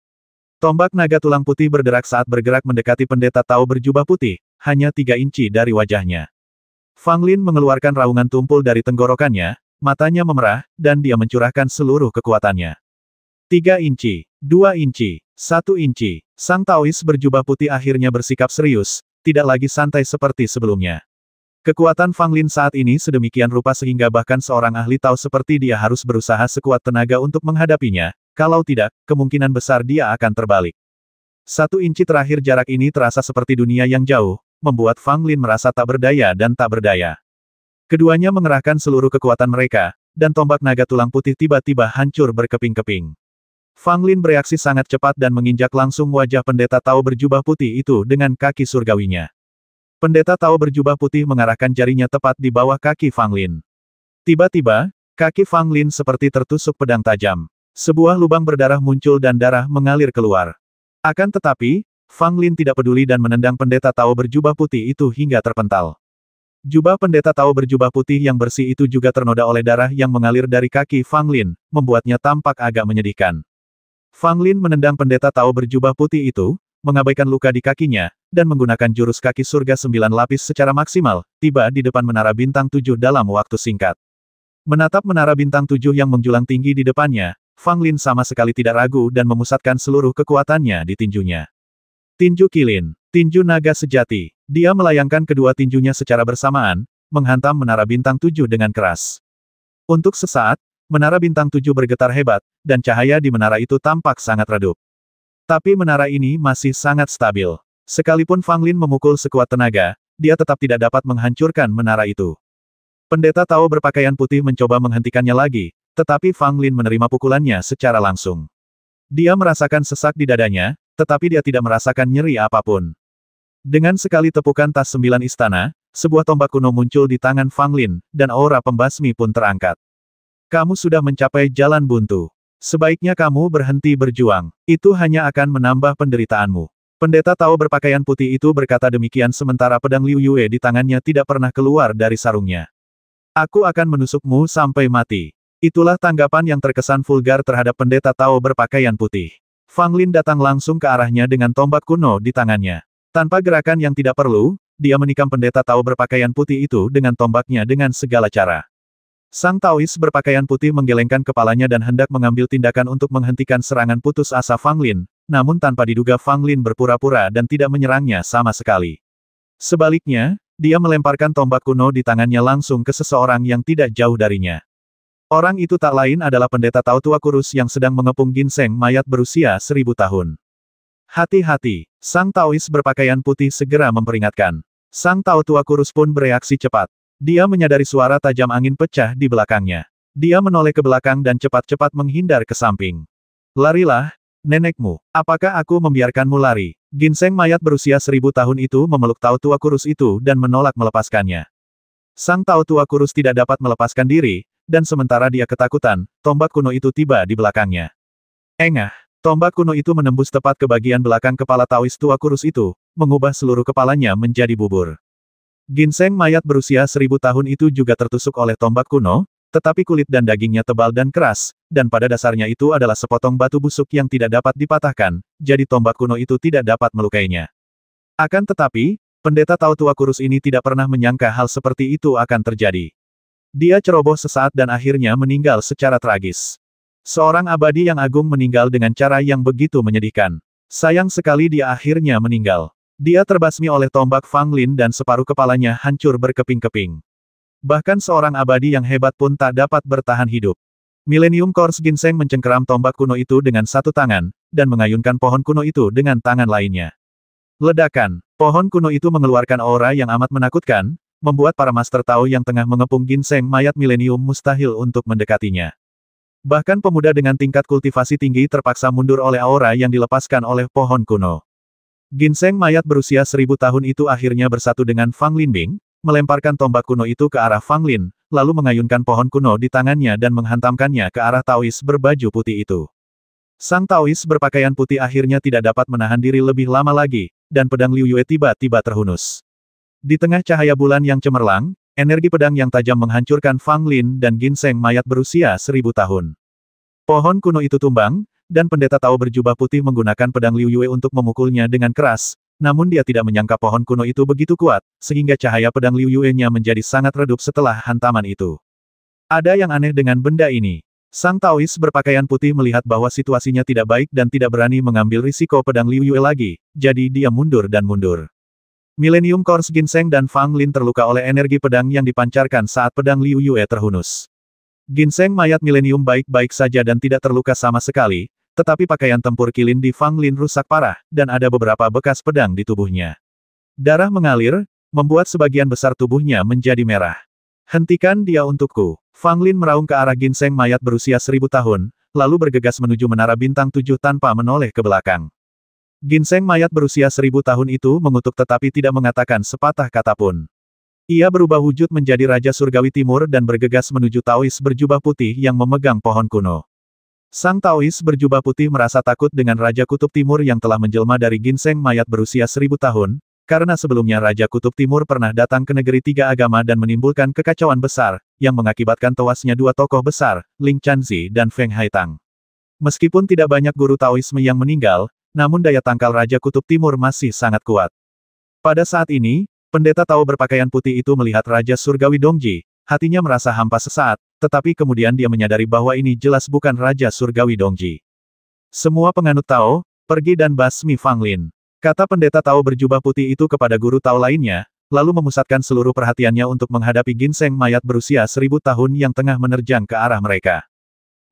Tombak naga tulang putih berderak saat bergerak mendekati pendeta Tao berjubah putih, hanya 3 inci dari wajahnya. Fang Lin mengeluarkan raungan tumpul dari tenggorokannya, matanya memerah, dan dia mencurahkan seluruh kekuatannya. 3 inci, 2 inci, 1 inci. Sang Taois berjubah putih akhirnya bersikap serius, tidak lagi santai seperti sebelumnya. Kekuatan Fang Lin saat ini sedemikian rupa sehingga bahkan seorang ahli Tao seperti dia harus berusaha sekuat tenaga untuk menghadapinya, kalau tidak, kemungkinan besar dia akan terbalik. 1 inci terakhir jarak ini terasa seperti dunia yang jauh, membuat Fang Lin merasa tak berdaya dan tak berdaya. Keduanya mengerahkan seluruh kekuatan mereka, dan tombak naga tulang putih tiba-tiba hancur berkeping-keping. Fang Lin bereaksi sangat cepat dan menginjak langsung wajah pendeta Tao berjubah putih itu dengan kaki surgawinya. Pendeta Tao berjubah putih mengarahkan jarinya tepat di bawah kaki Fang Lin. Tiba-tiba, kaki Fang Lin seperti tertusuk pedang tajam. Sebuah lubang berdarah muncul dan darah mengalir keluar. Akan tetapi, Fang Lin tidak peduli dan menendang pendeta Tao berjubah putih itu hingga terpental. Jubah pendeta Tao berjubah putih yang bersih itu juga ternoda oleh darah yang mengalir dari kaki Fang Lin, membuatnya tampak agak menyedihkan. Fang Lin menendang pendeta Tao berjubah putih itu, mengabaikan luka di kakinya, dan menggunakan jurus kaki surga 9 lapis secara maksimal, tiba di depan menara bintang 7 dalam waktu singkat. Menatap menara bintang 7 yang menjulang tinggi di depannya, Fang Lin sama sekali tidak ragu dan memusatkan seluruh kekuatannya di tinjunya. Tinju kilin, tinju naga sejati. Dia melayangkan kedua tinjunya secara bersamaan, menghantam menara bintang 7 dengan keras. Untuk sesaat, menara bintang 7 bergetar hebat, dan cahaya di menara itu tampak sangat redup. Tapi menara ini masih sangat stabil. Sekalipun Fang Lin memukul sekuat tenaga, dia tetap tidak dapat menghancurkan menara itu. Pendeta Tao berpakaian putih mencoba menghentikannya lagi, tetapi Fang Lin menerima pukulannya secara langsung. Dia merasakan sesak di dadanya, tetapi dia tidak merasakan nyeri apapun. Dengan sekali tepukan tas 9 istana, sebuah tombak kuno muncul di tangan Fang Lin, dan aura pembasmi pun terangkat. Kamu sudah mencapai jalan buntu. Sebaiknya kamu berhenti berjuang. Itu hanya akan menambah penderitaanmu. Pendeta Tao berpakaian putih itu berkata demikian sementara pedang Liu Yue di tangannya tidak pernah keluar dari sarungnya. Aku akan menusukmu sampai mati. Itulah tanggapan yang terkesan vulgar terhadap pendeta Tao berpakaian putih. Fang Lin datang langsung ke arahnya dengan tombak kuno di tangannya. Tanpa gerakan yang tidak perlu, dia menikam pendeta Tao berpakaian putih itu dengan tombaknya dengan segala cara. Sang Taois berpakaian putih menggelengkan kepalanya dan hendak mengambil tindakan untuk menghentikan serangan putus asa Fang Lin, namun tanpa diduga Fang Lin berpura-pura dan tidak menyerangnya sama sekali. Sebaliknya, dia melemparkan tombak kuno di tangannya langsung ke seseorang yang tidak jauh darinya. Orang itu tak lain adalah pendeta Tao tua kurus yang sedang mengepung ginseng mayat berusia 1000 tahun. Hati-hati, Sang Taois berpakaian putih segera memperingatkan. Sang Tao tua kurus pun bereaksi cepat. Dia menyadari suara tajam angin pecah di belakangnya. Dia menoleh ke belakang dan cepat-cepat menghindar ke samping. Larilah, nenekmu. Apakah aku membiarkanmu lari? Ginseng mayat berusia 1000 tahun itu memeluk Tao tua kurus itu dan menolak melepaskannya. Sang Tao tua kurus tidak dapat melepaskan diri, dan sementara dia ketakutan, tombak kuno itu tiba di belakangnya. Engah, tombak kuno itu menembus tepat ke bagian belakang kepala Taois tua kurus itu, mengubah seluruh kepalanya menjadi bubur. Ginseng mayat berusia 1000 tahun itu juga tertusuk oleh tombak kuno, tetapi kulit dan dagingnya tebal dan keras, dan pada dasarnya itu adalah sepotong batu busuk yang tidak dapat dipatahkan, jadi tombak kuno itu tidak dapat melukainya. Akan tetapi, pendeta Tao tua kurus ini tidak pernah menyangka hal seperti itu akan terjadi. Dia ceroboh sesaat dan akhirnya meninggal secara tragis. Seorang abadi yang agung meninggal dengan cara yang begitu menyedihkan. Sayang sekali dia akhirnya meninggal. Dia terbasmi oleh tombak Fang Lin dan separuh kepalanya hancur berkeping-keping. Bahkan seorang abadi yang hebat pun tak dapat bertahan hidup. Millennium Quartz Ginseng mencengkeram tombak kuno itu dengan satu tangan, dan mengayunkan pohon kuno itu dengan tangan lainnya. Ledakan, pohon kuno itu mengeluarkan aura yang amat menakutkan, membuat para Master Tao yang tengah mengepung ginseng mayat milenium mustahil untuk mendekatinya. Bahkan pemuda dengan tingkat kultivasi tinggi terpaksa mundur oleh aura yang dilepaskan oleh pohon kuno. Ginseng mayat berusia 1000 tahun itu akhirnya bersatu dengan Fang Linbing, melemparkan tombak kuno itu ke arah Fang Lin, lalu mengayunkan pohon kuno di tangannya dan menghantamkannya ke arah Taois berbaju putih itu. Sang Taois berpakaian putih akhirnya tidak dapat menahan diri lebih lama lagi, dan pedang Liu Yue tiba-tiba terhunus. Di tengah cahaya bulan yang cemerlang, energi pedang yang tajam menghancurkan Fang Lin dan ginseng mayat berusia 1000 tahun. Pohon kuno itu tumbang, dan pendeta Tao berjubah putih menggunakan pedang Liu Yue untuk memukulnya dengan keras, namun dia tidak menyangka pohon kuno itu begitu kuat, sehingga cahaya pedang Liu Yue-nya menjadi sangat redup setelah hantaman itu. Ada yang aneh dengan benda ini. Sang Taois berpakaian putih melihat bahwa situasinya tidak baik dan tidak berani mengambil risiko pedang Liu Yue lagi, jadi dia mundur dan mundur. Millennium Quartz Ginseng dan Fang Lin terluka oleh energi pedang yang dipancarkan saat pedang Liu Yue terhunus. Ginseng mayat Millennium baik-baik saja dan tidak terluka sama sekali, tetapi pakaian tempur kilin di Fang Lin rusak parah, dan ada beberapa bekas pedang di tubuhnya. Darah mengalir, membuat sebagian besar tubuhnya menjadi merah. Hentikan dia untukku. Fang Lin meraung ke arah ginseng mayat berusia 1000 tahun, lalu bergegas menuju menara bintang 7 tanpa menoleh ke belakang. Ginseng mayat berusia 1000 tahun itu mengutuk tetapi tidak mengatakan sepatah kata pun. Ia berubah wujud menjadi Raja Surgawi Timur dan bergegas menuju Taois berjubah putih yang memegang pohon kuno. Sang Taois berjubah putih merasa takut dengan Raja Kutub Timur yang telah menjelma dari ginseng mayat berusia 1000 tahun, karena sebelumnya Raja Kutub Timur pernah datang ke negeri tiga agama dan menimbulkan kekacauan besar, yang mengakibatkan tewasnya dua tokoh besar, Ling Chanzi dan Feng Haitang. Meskipun tidak banyak guru Taoisme yang meninggal, namun daya tangkal Raja Kutub Timur masih sangat kuat. Pada saat ini, pendeta Tao berpakaian putih itu melihat Raja Surgawi Dongji, hatinya merasa hampa sesaat, tetapi kemudian dia menyadari bahwa ini jelas bukan Raja Surgawi Dongji. Semua penganut Tao, pergi dan basmi Fang Lin. Kata pendeta Tao berjubah putih itu kepada guru Tao lainnya, lalu memusatkan seluruh perhatiannya untuk menghadapi ginseng mayat berusia 1000 tahun yang tengah menerjang ke arah mereka.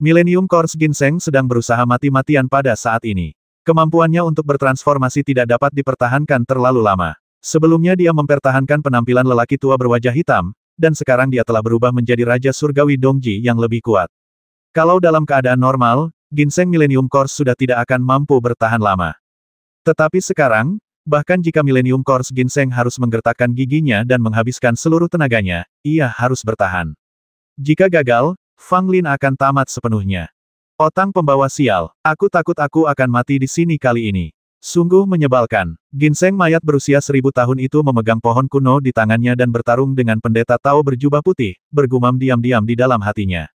Millennium Quartz Ginseng sedang berusaha mati-matian pada saat ini. Kemampuannya untuk bertransformasi tidak dapat dipertahankan terlalu lama. Sebelumnya dia mempertahankan penampilan lelaki tua berwajah hitam, dan sekarang dia telah berubah menjadi Raja Surgawi Dongji yang lebih kuat. Kalau dalam keadaan normal, ginseng Millennium Quartz sudah tidak akan mampu bertahan lama. Tetapi sekarang, bahkan jika Millennium Quartz Ginseng harus menggertakkan giginya dan menghabiskan seluruh tenaganya, ia harus bertahan. Jika gagal, Fang Lin akan tamat sepenuhnya. Otang pembawa sial, aku takut aku akan mati di sini kali ini. Sungguh menyebalkan. Ginseng mayat berusia 1000 tahun itu memegang pohon kuno di tangannya dan bertarung dengan pendeta Tao berjubah putih, bergumam diam-diam di dalam hatinya.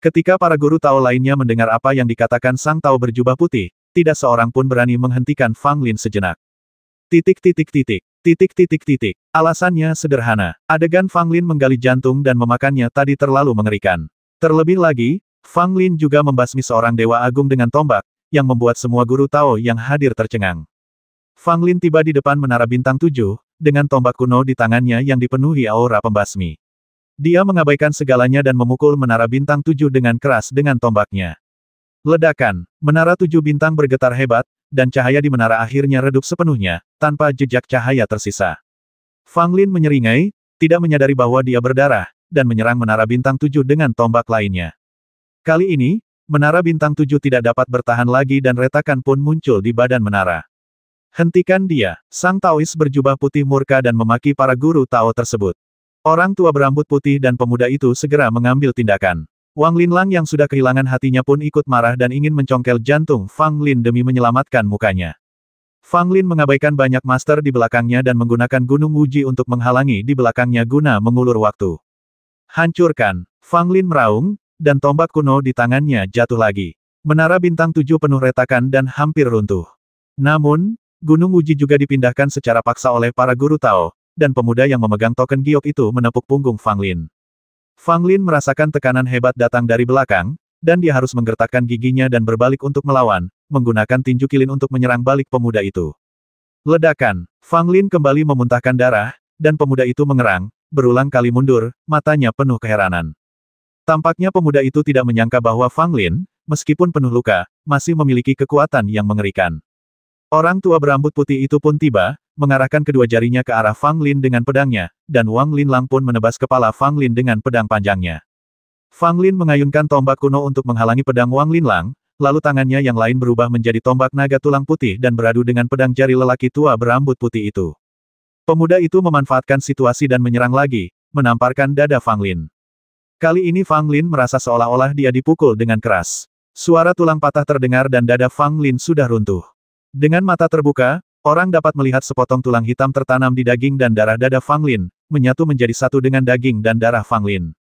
Ketika para guru Tao lainnya mendengar apa yang dikatakan Sang Tao berjubah putih, tidak seorang pun berani menghentikan Fang Lin sejenak. Alasannya sederhana. Adegan Fang Lin menggali jantung dan memakannya tadi terlalu mengerikan. Terlebih lagi, Fang Lin juga membasmi seorang dewa agung dengan tombak, yang membuat semua guru Tao yang hadir tercengang. Fang Lin tiba di depan menara bintang 7, dengan tombak kuno di tangannya yang dipenuhi aura pembasmi. Dia mengabaikan segalanya dan memukul menara bintang 7 dengan keras dengan tombaknya. Ledakan, menara 7 bintang bergetar hebat, dan cahaya di menara akhirnya redup sepenuhnya, tanpa jejak cahaya tersisa. Fang Lin menyeringai, tidak menyadari bahwa dia berdarah, dan menyerang menara bintang 7 dengan tombak lainnya. Kali ini, menara bintang 7 tidak dapat bertahan lagi dan retakan pun muncul di badan menara. Hentikan dia, Sang Taois berjubah putih murka dan memaki para guru Tao tersebut. Orang tua berambut putih dan pemuda itu segera mengambil tindakan. Wang Linlang yang sudah kehilangan hatinya pun ikut marah dan ingin mencongkel jantung Fang Lin demi menyelamatkan mukanya. Fang Lin mengabaikan banyak master di belakangnya dan menggunakan Gunung Wuji untuk menghalangi di belakangnya guna mengulur waktu. Hancurkan! Fang Lin meraung, dan tombak kuno di tangannya jatuh lagi. Menara bintang 7 penuh retakan dan hampir runtuh. Namun, Gunung Wuji juga dipindahkan secara paksa oleh para guru Tao, dan pemuda yang memegang token giok itu menepuk punggung Fang Lin. Fang Lin merasakan tekanan hebat datang dari belakang, dan dia harus menggertakkan giginya dan berbalik untuk melawan, menggunakan tinju kilin untuk menyerang balik pemuda itu. Ledakan, Fang Lin kembali memuntahkan darah, dan pemuda itu mengerang, berulang kali mundur, matanya penuh keheranan. Tampaknya pemuda itu tidak menyangka bahwa Fang Lin, meskipun penuh luka, masih memiliki kekuatan yang mengerikan. Orang tua berambut putih itu pun tiba, mengarahkan kedua jarinya ke arah Fang Lin dengan pedangnya, dan Wang Linlang pun menebas kepala Fang Lin dengan pedang panjangnya. Fang Lin mengayunkan tombak kuno untuk menghalangi pedang Wang Linlang, lalu tangannya yang lain berubah menjadi tombak naga tulang putih dan beradu dengan pedang jari lelaki tua berambut putih itu. Pemuda itu memanfaatkan situasi dan menyerang lagi, menamparkan dada Fang Lin. Kali ini Fang Lin merasa seolah-olah dia dipukul dengan keras. Suara tulang patah terdengar dan dada Fang Lin sudah runtuh. Dengan mata terbuka, orang dapat melihat sepotong tulang hitam tertanam di daging dan darah dada Fang Lin, menyatu menjadi satu dengan daging dan darah Fang Lin.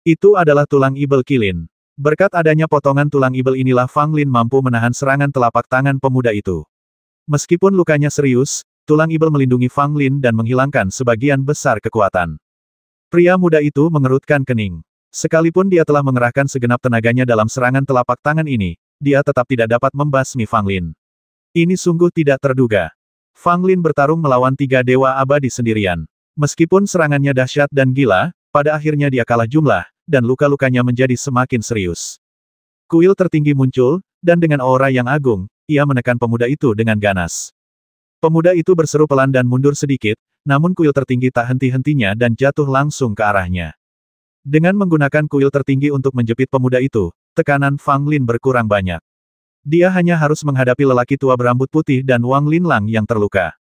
Itu adalah tulang ibel Qilin. Berkat adanya potongan tulang ibel inilah Fang Lin mampu menahan serangan telapak tangan pemuda itu. Meskipun lukanya serius, tulang ibel melindungi Fang Lin dan menghilangkan sebagian besar kekuatan. Pria muda itu mengerutkan kening. Sekalipun dia telah mengerahkan segenap tenaganya dalam serangan telapak tangan ini, dia tetap tidak dapat membasmi Fang Lin. Ini sungguh tidak terduga. Fang Lin bertarung melawan 3 dewa abadi sendirian. Meskipun serangannya dahsyat dan gila, pada akhirnya dia kalah jumlah, dan luka-lukanya menjadi semakin serius. Kuil tertinggi muncul, dan dengan aura yang agung, ia menekan pemuda itu dengan ganas. Pemuda itu berseru pelan dan mundur sedikit, namun kuil tertinggi tak henti-hentinya dan jatuh langsung ke arahnya. Dengan menggunakan kuil tertinggi untuk menjepit pemuda itu, tekanan Fang Lin berkurang banyak. Dia hanya harus menghadapi lelaki tua berambut putih dan Wang Linlang yang terluka.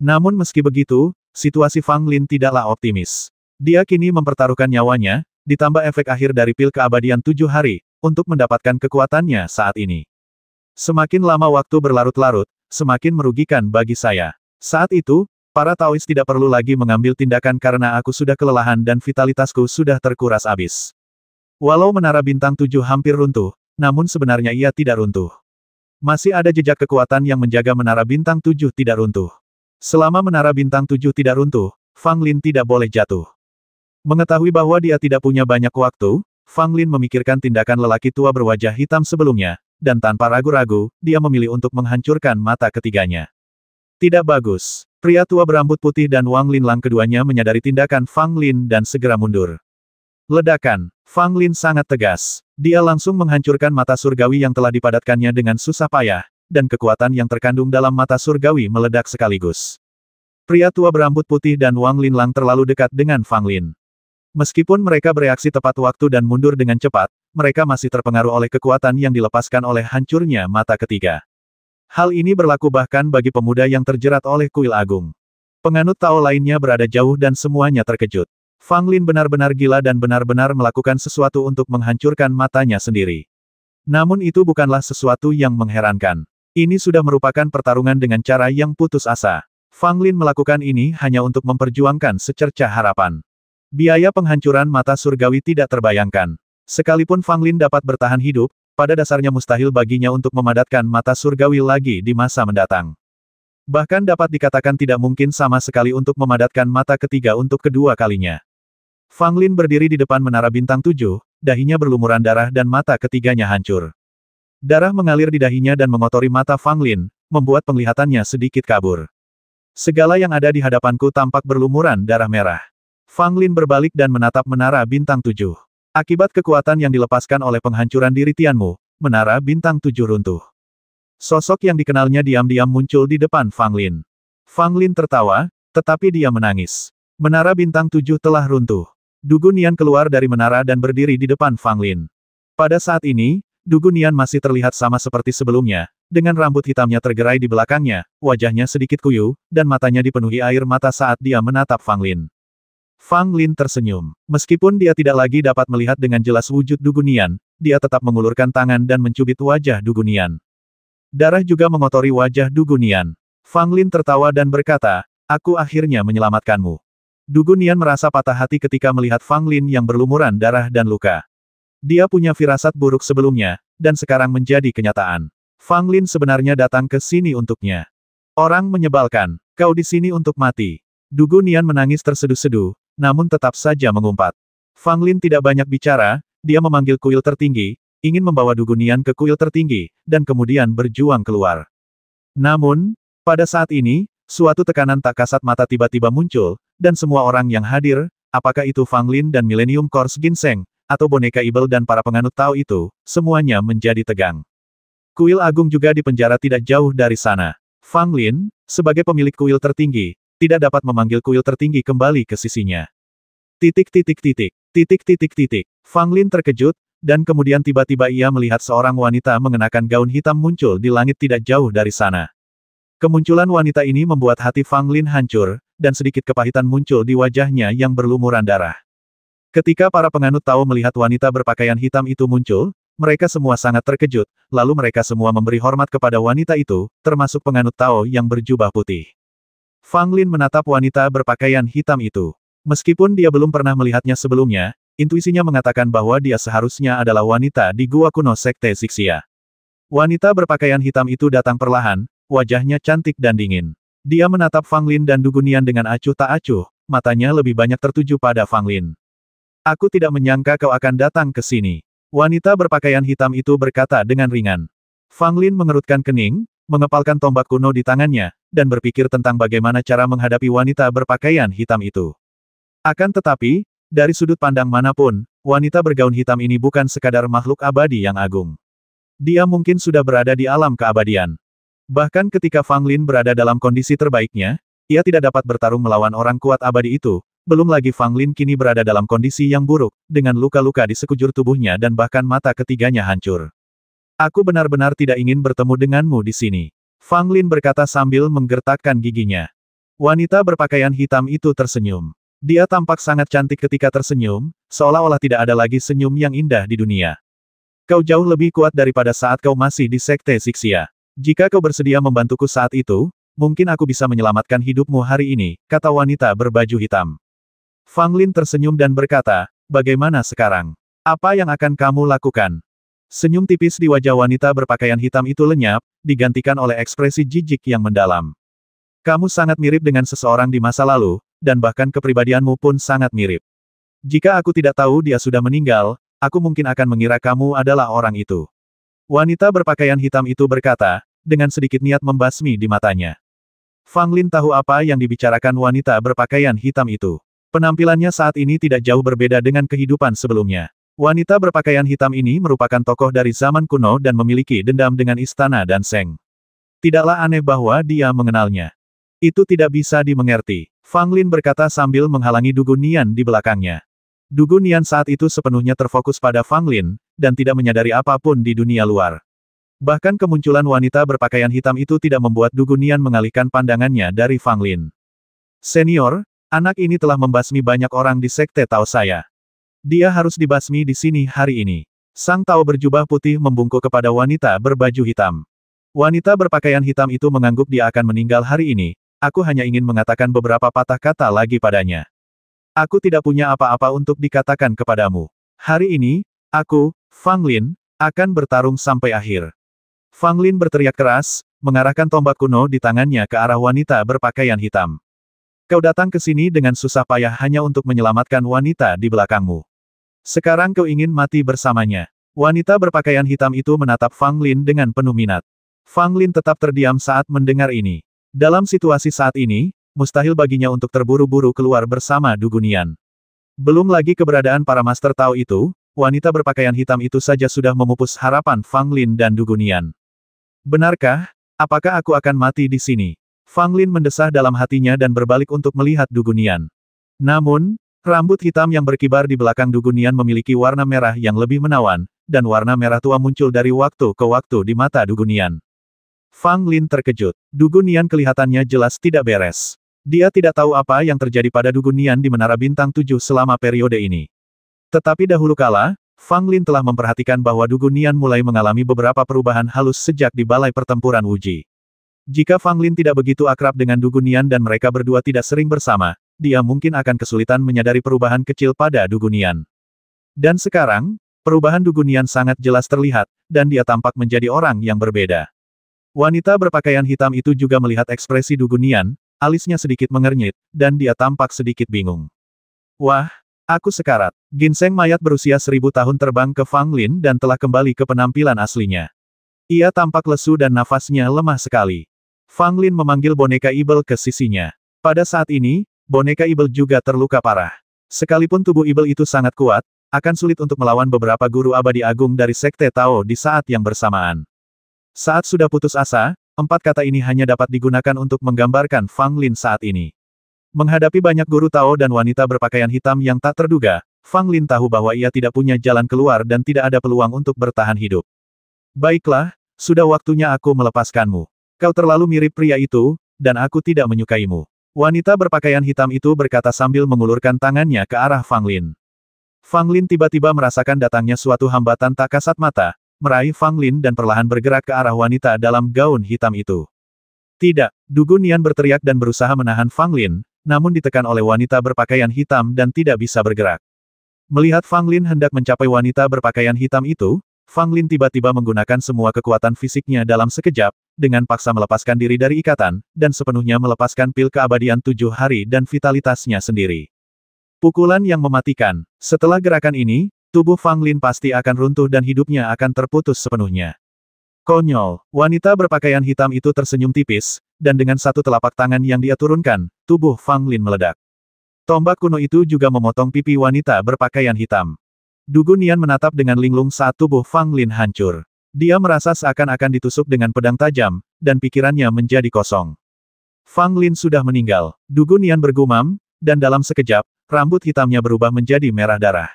Namun meski begitu, situasi Fang Lin tidaklah optimis. Dia kini mempertaruhkan nyawanya, ditambah efek akhir dari pil keabadian 7 hari, untuk mendapatkan kekuatannya saat ini. Semakin lama waktu berlarut-larut, semakin merugikan bagi saya. Saat itu, para Taois tidak perlu lagi mengambil tindakan karena aku sudah kelelahan dan vitalitasku sudah terkuras habis. Walau menara bintang 7 hampir runtuh, namun sebenarnya ia tidak runtuh. Masih ada jejak kekuatan yang menjaga menara bintang 7 tidak runtuh. Selama menara bintang 7 tidak runtuh, Fang Lin tidak boleh jatuh. Mengetahui bahwa dia tidak punya banyak waktu, Fang Lin memikirkan tindakan lelaki tua berwajah hitam sebelumnya, dan tanpa ragu-ragu, dia memilih untuk menghancurkan mata ketiganya. Tidak bagus. Pria tua berambut putih dan Wang Linlang keduanya menyadari tindakan Fang Lin dan segera mundur. Ledakan. Fang Lin sangat tegas. Dia langsung menghancurkan mata surgawi yang telah dipadatkannya dengan susah payah, dan kekuatan yang terkandung dalam mata surgawi meledak sekaligus. Pria tua berambut putih dan Wang Linlang terlalu dekat dengan Fang Lin. Meskipun mereka bereaksi tepat waktu dan mundur dengan cepat, mereka masih terpengaruh oleh kekuatan yang dilepaskan oleh hancurnya mata ketiga. Hal ini berlaku bahkan bagi pemuda yang terjerat oleh kuil agung. Penganut Tao lainnya berada jauh dan semuanya terkejut. Fang Lin benar-benar gila dan benar-benar melakukan sesuatu untuk menghancurkan matanya sendiri. Namun itu bukanlah sesuatu yang mengherankan. Ini sudah merupakan pertarungan dengan cara yang putus asa. Fang Lin melakukan ini hanya untuk memperjuangkan secercah harapan. Biaya penghancuran mata surgawi tidak terbayangkan. Sekalipun Fang Lin dapat bertahan hidup, pada dasarnya mustahil baginya untuk memadatkan mata surgawi lagi di masa mendatang. Bahkan dapat dikatakan tidak mungkin sama sekali untuk memadatkan mata ketiga untuk kedua kalinya. Fang Lin berdiri di depan menara bintang 7, dahinya berlumuran darah dan mata ketiganya hancur. Darah mengalir di dahinya dan mengotori mata Fang Lin, membuat penglihatannya sedikit kabur. Segala yang ada di hadapanku tampak berlumuran darah merah. Fang Lin berbalik dan menatap menara bintang 7. Akibat kekuatan yang dilepaskan oleh penghancuran diri Tianmu, menara bintang 7 runtuh. Sosok yang dikenalnya diam-diam muncul di depan Fang Lin. Fang Lin tertawa, tetapi dia menangis. Menara bintang 7 telah runtuh. Du Gunian keluar dari menara dan berdiri di depan Fang Lin. Pada saat ini, Du Gunian masih terlihat sama seperti sebelumnya, dengan rambut hitamnya tergerai di belakangnya, wajahnya sedikit kuyu, dan matanya dipenuhi air mata saat dia menatap Fang Lin. Fang Lin tersenyum. Meskipun dia tidak lagi dapat melihat dengan jelas wujud Du Gunian, dia tetap mengulurkan tangan dan mencubit wajah Du Gunian. Darah juga mengotori wajah Du Gunian. Fang Lin tertawa dan berkata, "Aku akhirnya menyelamatkanmu." Du Gunian merasa patah hati ketika melihat Fang Lin yang berlumuran darah dan luka. Dia punya firasat buruk sebelumnya, dan sekarang menjadi kenyataan. Fang Lin sebenarnya datang ke sini untuknya. Orang menyebalkan, kau di sini untuk mati. Du Gunian menangis terseduh-seduh, namun tetap saja mengumpat. Fang Lin tidak banyak bicara, dia memanggil kuil tertinggi, ingin membawa Du Gunian ke kuil tertinggi, dan kemudian berjuang keluar. Namun, pada saat ini, suatu tekanan tak kasat mata tiba-tiba muncul, dan semua orang yang hadir, apakah itu Fang Lin dan Millennium Course Ginseng, atau boneka ibel dan para penganut Tao itu, semuanya menjadi tegang. Kuil agung juga dipenjara tidak jauh dari sana. Fang Lin, sebagai pemilik kuil tertinggi, tidak dapat memanggil kuil tertinggi kembali ke sisinya. Fang Lin terkejut, dan kemudian tiba-tiba ia melihat seorang wanita mengenakan gaun hitam muncul di langit tidak jauh dari sana. Kemunculan wanita ini membuat hati Fang Lin hancur, dan sedikit kepahitan muncul di wajahnya yang berlumuran darah. Ketika para penganut Tao melihat wanita berpakaian hitam itu muncul, mereka semua sangat terkejut, lalu mereka semua memberi hormat kepada wanita itu, termasuk penganut Tao yang berjubah putih. Fang Lin menatap wanita berpakaian hitam itu. Meskipun dia belum pernah melihatnya sebelumnya, intuisinya mengatakan bahwa dia seharusnya adalah wanita di gua kuno Sekte Xixia. Wanita berpakaian hitam itu datang perlahan, wajahnya cantik dan dingin. Dia menatap Fang Lin dan Dugunian dengan acuh tak acuh, matanya lebih banyak tertuju pada Fang Lin. Aku tidak menyangka kau akan datang ke sini. Wanita berpakaian hitam itu berkata dengan ringan. Fang Lin mengerutkan kening, mengepalkan tombak kuno di tangannya, dan berpikir tentang bagaimana cara menghadapi wanita berpakaian hitam itu. Akan tetapi, dari sudut pandang manapun, wanita bergaun hitam ini bukan sekadar makhluk abadi yang agung. Dia mungkin sudah berada di alam keabadian. Bahkan ketika Fang Lin berada dalam kondisi terbaiknya, ia tidak dapat bertarung melawan orang kuat abadi itu, belum lagi Fang Lin kini berada dalam kondisi yang buruk, dengan luka-luka di sekujur tubuhnya dan bahkan mata ketiganya hancur. Aku benar-benar tidak ingin bertemu denganmu di sini. Fang Lin berkata sambil menggertakkan giginya. Wanita berpakaian hitam itu tersenyum. Dia tampak sangat cantik ketika tersenyum, seolah-olah tidak ada lagi senyum yang indah di dunia. Kau jauh lebih kuat daripada saat kau masih di Sekte Xixia. Jika kau bersedia membantuku saat itu, mungkin aku bisa menyelamatkan hidupmu hari ini, kata wanita berbaju hitam. Fang Lin tersenyum dan berkata, bagaimana sekarang? Apa yang akan kamu lakukan? Senyum tipis di wajah wanita berpakaian hitam itu lenyap, digantikan oleh ekspresi jijik yang mendalam. Kamu sangat mirip dengan seseorang di masa lalu, dan bahkan kepribadianmu pun sangat mirip. Jika aku tidak tahu dia sudah meninggal, aku mungkin akan mengira kamu adalah orang itu. Wanita berpakaian hitam itu berkata, dengan sedikit niat membasmi di matanya. Fang Lin tahu apa yang dibicarakan wanita berpakaian hitam itu. Penampilannya saat ini tidak jauh berbeda dengan kehidupan sebelumnya. Wanita berpakaian hitam ini merupakan tokoh dari zaman kuno dan memiliki dendam dengan istana dan Seng. Tidaklah aneh bahwa dia mengenalnya. Itu tidak bisa dimengerti. Fang Lin berkata sambil menghalangi Dugunian di belakangnya. Dugunian saat itu sepenuhnya terfokus pada Fang Lin, dan tidak menyadari apapun di dunia luar. Bahkan kemunculan wanita berpakaian hitam itu tidak membuat Dugunian mengalihkan pandangannya dari Fang Lin. Senior, anak ini telah membasmi banyak orang di Sekte Tao saya. Dia harus dibasmi di sini hari ini. Sang Tao berjubah putih membungkuk kepada wanita berbaju hitam. Wanita berpakaian hitam itu mengangguk dia akan meninggal hari ini. Aku hanya ingin mengatakan beberapa patah kata lagi padanya. Aku tidak punya apa-apa untuk dikatakan kepadamu. Hari ini, aku, Fang Lin, akan bertarung sampai akhir. Fang Lin berteriak keras, mengarahkan tombak kuno di tangannya ke arah wanita berpakaian hitam. Kau datang ke sini dengan susah payah hanya untuk menyelamatkan wanita di belakangmu. Sekarang kau ingin mati bersamanya. Wanita berpakaian hitam itu menatap Fang Lin dengan penuh minat. Fang Lin tetap terdiam saat mendengar ini. Dalam situasi saat ini, mustahil baginya untuk terburu-buru keluar bersama Dugunian. Belum lagi keberadaan para Master Tao itu, wanita berpakaian hitam itu saja sudah memupus harapan Fang Lin dan Dugunian. Benarkah? Apakah aku akan mati di sini? Fang Lin mendesah dalam hatinya dan berbalik untuk melihat Dugunian. Namun, rambut hitam yang berkibar di belakang Dugunian memiliki warna merah yang lebih menawan, dan warna merah tua muncul dari waktu ke waktu di mata Dugunian. Fang Lin terkejut. Dugunian kelihatannya jelas tidak beres. Dia tidak tahu apa yang terjadi pada Dugunian di Menara Bintang 7 selama periode ini. Tetapi dahulu kala, Fang Lin telah memperhatikan bahwa Dugunian mulai mengalami beberapa perubahan halus sejak di Balai Pertempuran Wuji. Jika Fang Lin tidak begitu akrab dengan Dugunian dan mereka berdua tidak sering bersama, dia mungkin akan kesulitan menyadari perubahan kecil pada Dugunian. Dan sekarang, perubahan Dugunian sangat jelas terlihat, dan dia tampak menjadi orang yang berbeda. Wanita berpakaian hitam itu juga melihat ekspresi Dugunian, alisnya sedikit mengernyit, dan dia tampak sedikit bingung. Wah, aku sekarat. Ginseng mayat berusia 1000 tahun terbang ke Fang Lin dan telah kembali ke penampilan aslinya. Ia tampak lesu dan nafasnya lemah sekali. Fang Lin memanggil boneka Ibel ke sisinya. Pada saat ini, boneka Ibel juga terluka parah. Sekalipun tubuh Ibel itu sangat kuat, akan sulit untuk melawan beberapa guru abadi agung dari Sekte Tao di saat yang bersamaan. Saat sudah putus asa, 4 kata ini hanya dapat digunakan untuk menggambarkan Fang Lin saat ini. Menghadapi banyak guru Tao dan wanita berpakaian hitam yang tak terduga, Fang Lin tahu bahwa ia tidak punya jalan keluar dan tidak ada peluang untuk bertahan hidup. Baiklah, sudah waktunya aku melepaskanmu. Kau terlalu mirip pria itu, dan aku tidak menyukaimu. Wanita berpakaian hitam itu berkata sambil mengulurkan tangannya ke arah Fang Lin. Fang Lin tiba-tiba merasakan datangnya suatu hambatan tak kasat mata, meraih Fang Lin dan perlahan bergerak ke arah wanita dalam gaun hitam itu. Tidak, Du Gunian berteriak dan berusaha menahan Fang Lin, namun ditekan oleh wanita berpakaian hitam dan tidak bisa bergerak. Melihat Fang Lin hendak mencapai wanita berpakaian hitam itu, Fang Lin tiba-tiba menggunakan semua kekuatan fisiknya dalam sekejap, dengan paksa melepaskan diri dari ikatan, dan sepenuhnya melepaskan pil keabadian 7 hari dan vitalitasnya sendiri. Pukulan yang mematikan. Setelah gerakan ini, tubuh Fang Lin pasti akan runtuh dan hidupnya akan terputus sepenuhnya. Konyol, wanita berpakaian hitam itu tersenyum tipis, dan dengan satu telapak tangan yang dia turunkan, tubuh Fang Lin meledak. Tombak kuno itu juga memotong pipi wanita berpakaian hitam. Du Gunian menatap dengan linglung saat tubuh Fang Lin hancur. Dia merasa seakan-akan ditusuk dengan pedang tajam, dan pikirannya menjadi kosong. Fang Lin sudah meninggal. Du Gunian bergumam, dan dalam sekejap, rambut hitamnya berubah menjadi merah darah.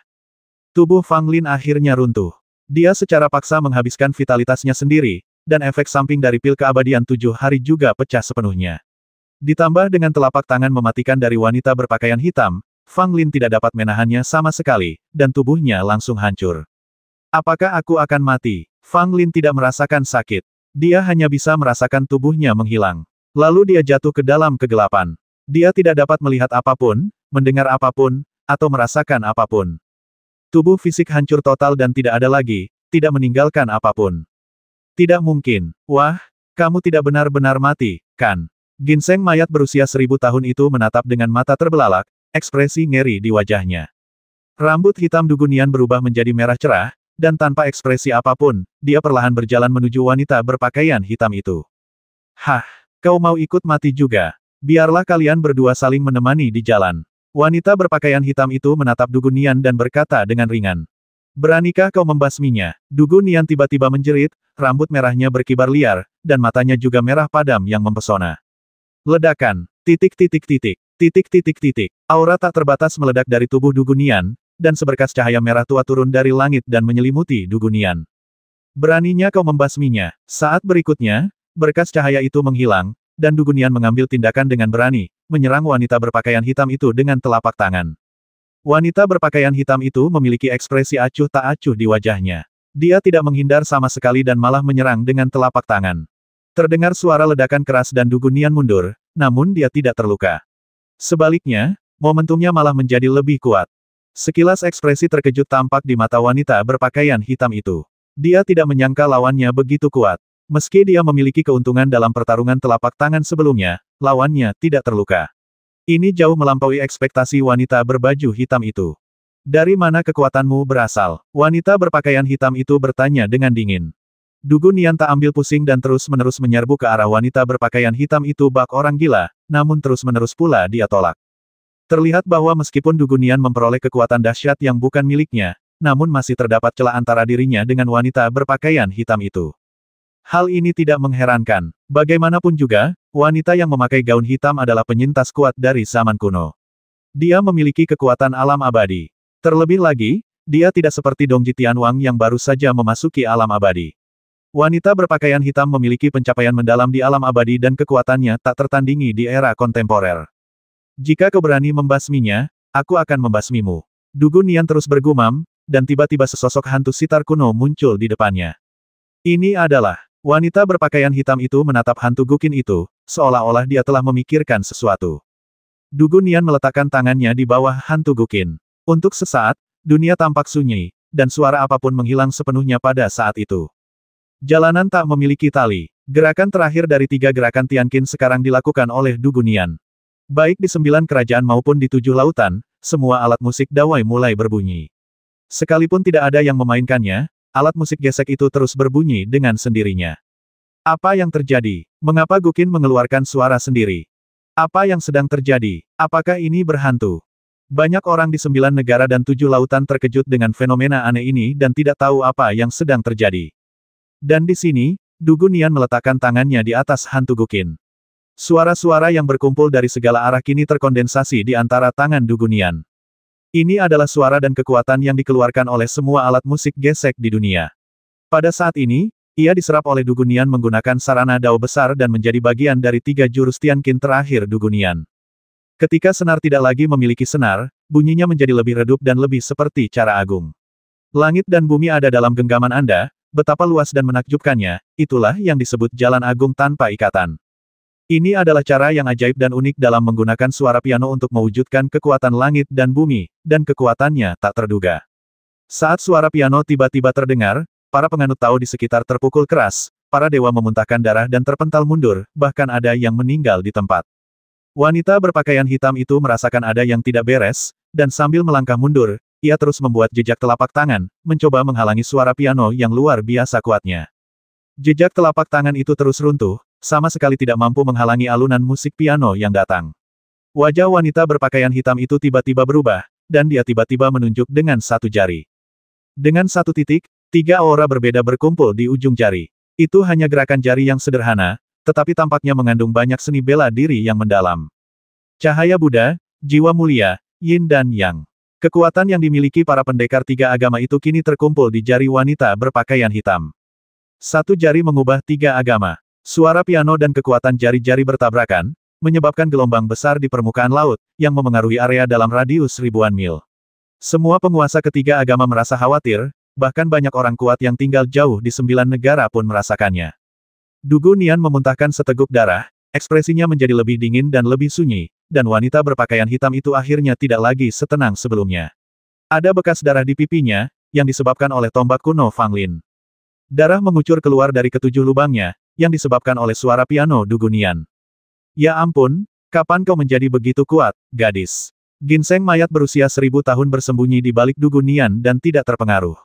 Tubuh Fang Lin akhirnya runtuh. Dia secara paksa menghabiskan vitalitasnya sendiri, dan efek samping dari pil keabadian 7 hari juga pecah sepenuhnya. Ditambah dengan telapak tangan mematikan dari wanita berpakaian hitam, Fang Lin tidak dapat menahannya sama sekali, dan tubuhnya langsung hancur. Apakah aku akan mati? Fang Lin tidak merasakan sakit. Dia hanya bisa merasakan tubuhnya menghilang. Lalu dia jatuh ke dalam kegelapan. Dia tidak dapat melihat apapun, mendengar apapun, atau merasakan apapun. Tubuh fisik hancur total dan tidak ada lagi, tidak meninggalkan apapun. Tidak mungkin. Wah, kamu tidak benar-benar mati, kan? Ginseng mayat berusia 1000 tahun itu menatap dengan mata terbelalak, ekspresi ngeri di wajahnya. Rambut hitam Du Gunian berubah menjadi merah cerah, dan tanpa ekspresi apapun, dia perlahan berjalan menuju wanita berpakaian hitam itu. Hah, kau mau ikut mati juga? Biarlah kalian berdua saling menemani di jalan. Wanita berpakaian hitam itu menatap Du Gunian dan berkata dengan ringan. Beranikah kau membasminya? Du Gunian tiba-tiba menjerit, rambut merahnya berkibar liar, dan matanya juga merah padam yang mempesona. Ledakan. Titik. Aura tak terbatas meledak dari tubuh Du Gunian, dan seberkas cahaya merah tua turun dari langit dan menyelimuti Du Gunian. Beraninya kau membasminya. Saat berikutnya, berkas cahaya itu menghilang, dan Du Gunian mengambil tindakan dengan berani, menyerang wanita berpakaian hitam itu dengan telapak tangan. Wanita berpakaian hitam itu memiliki ekspresi acuh tak acuh di wajahnya. Dia tidak menghindar sama sekali dan malah menyerang dengan telapak tangan. Terdengar suara ledakan keras dan Du Gunian mundur, namun dia tidak terluka. Sebaliknya, momentumnya malah menjadi lebih kuat. Sekilas ekspresi terkejut tampak di mata wanita berpakaian hitam itu. Dia tidak menyangka lawannya begitu kuat. Meski dia memiliki keuntungan dalam pertarungan telapak tangan sebelumnya, lawannya tidak terluka. Ini jauh melampaui ekspektasi wanita berbaju hitam itu. Dari mana kekuatanmu berasal? Wanita berpakaian hitam itu bertanya dengan dingin. Du Gunian tak ambil pusing dan terus-menerus menyerbu ke arah wanita berpakaian hitam itu bak orang gila, namun terus-menerus pula dia tolak. Terlihat bahwa meskipun Du Gunian memperoleh kekuatan dahsyat yang bukan miliknya, namun masih terdapat celah antara dirinya dengan wanita berpakaian hitam itu. Hal ini tidak mengherankan. Bagaimanapun juga, wanita yang memakai gaun hitam adalah penyintas kuat dari zaman kuno. Dia memiliki kekuatan alam abadi. Terlebih lagi, dia tidak seperti Dongji Tianwang yang baru saja memasuki alam abadi. Wanita berpakaian hitam memiliki pencapaian mendalam di alam abadi dan kekuatannya tak tertandingi di era kontemporer. Jika kau berani membasminya, aku akan membasmimu. Du Gunian terus bergumam, dan tiba-tiba sesosok hantu sitar kuno muncul di depannya. Ini adalah, wanita berpakaian hitam itu menatap hantu Guqin itu, seolah-olah dia telah memikirkan sesuatu. Du Gunian meletakkan tangannya di bawah hantu Guqin. Untuk sesaat, dunia tampak sunyi, dan suara apapun menghilang sepenuhnya pada saat itu. Jalanan tak memiliki tali. Gerakan terakhir dari 3 gerakan Tianqin sekarang dilakukan oleh Du Gunian. Baik di 9 kerajaan maupun di 7 lautan, semua alat musik dawai mulai berbunyi. Sekalipun tidak ada yang memainkannya, alat musik gesek itu terus berbunyi dengan sendirinya. Apa yang terjadi? Mengapa Guqin mengeluarkan suara sendiri? Apa yang sedang terjadi? Apakah ini berhantu? Banyak orang di 9 negara dan 7 lautan terkejut dengan fenomena aneh ini dan tidak tahu apa yang sedang terjadi. Dan di sini, Du Gunian meletakkan tangannya di atas hantu Guqin. Suara-suara yang berkumpul dari segala arah kini terkondensasi di antara tangan Du Gunian. Ini adalah suara dan kekuatan yang dikeluarkan oleh semua alat musik gesek di dunia. Pada saat ini, ia diserap oleh Dugunian menggunakan sarana dao besar dan menjadi bagian dari 3 jurus Tianqin terakhir Dugunian. Ketika senar tidak lagi memiliki senar, bunyinya menjadi lebih redup dan lebih seperti cara agung. Langit dan bumi ada dalam genggaman Anda, betapa luas dan menakjubkannya, itulah yang disebut jalan agung tanpa ikatan. Ini adalah cara yang ajaib dan unik dalam menggunakan suara piano untuk mewujudkan kekuatan langit dan bumi, dan kekuatannya tak terduga. Saat suara piano tiba-tiba terdengar, para penganut Tao di sekitar terpukul keras, para dewa memuntahkan darah dan terpental mundur, bahkan ada yang meninggal di tempat. Wanita berpakaian hitam itu merasakan ada yang tidak beres, dan sambil melangkah mundur, ia terus membuat jejak telapak tangan, mencoba menghalangi suara piano yang luar biasa kuatnya. Jejak telapak tangan itu terus runtuh, sama sekali tidak mampu menghalangi alunan musik piano yang datang. Wajah wanita berpakaian hitam itu tiba-tiba berubah, dan dia tiba-tiba menunjuk dengan satu jari. Dengan satu titik, 3 aura berbeda berkumpul di ujung jari. Itu hanya gerakan jari yang sederhana, tetapi tampaknya mengandung banyak seni bela diri yang mendalam. Cahaya Buddha, jiwa mulia, Yin dan Yang. Kekuatan yang dimiliki para pendekar 3 agama itu kini terkumpul di jari wanita berpakaian hitam. Satu jari mengubah 3 agama. Suara piano dan kekuatan jari-jari bertabrakan, menyebabkan gelombang besar di permukaan laut, yang memengaruhi area dalam radius ribuan mil. Semua penguasa ketiga agama merasa khawatir, bahkan banyak orang kuat yang tinggal jauh di 9 negara pun merasakannya. Dugunian memuntahkan seteguk darah, ekspresinya menjadi lebih dingin dan lebih sunyi, dan wanita berpakaian hitam itu akhirnya tidak lagi setenang sebelumnya. Ada bekas darah di pipinya, yang disebabkan oleh tombak kuno Fang Lin. Darah mengucur keluar dari ketujuh lubangnya, yang disebabkan oleh suara piano Dugunian. Ya ampun, kapan kau menjadi begitu kuat, gadis? Ginseng mayat berusia 1000 tahun bersembunyi di balik Dugunian dan tidak terpengaruh.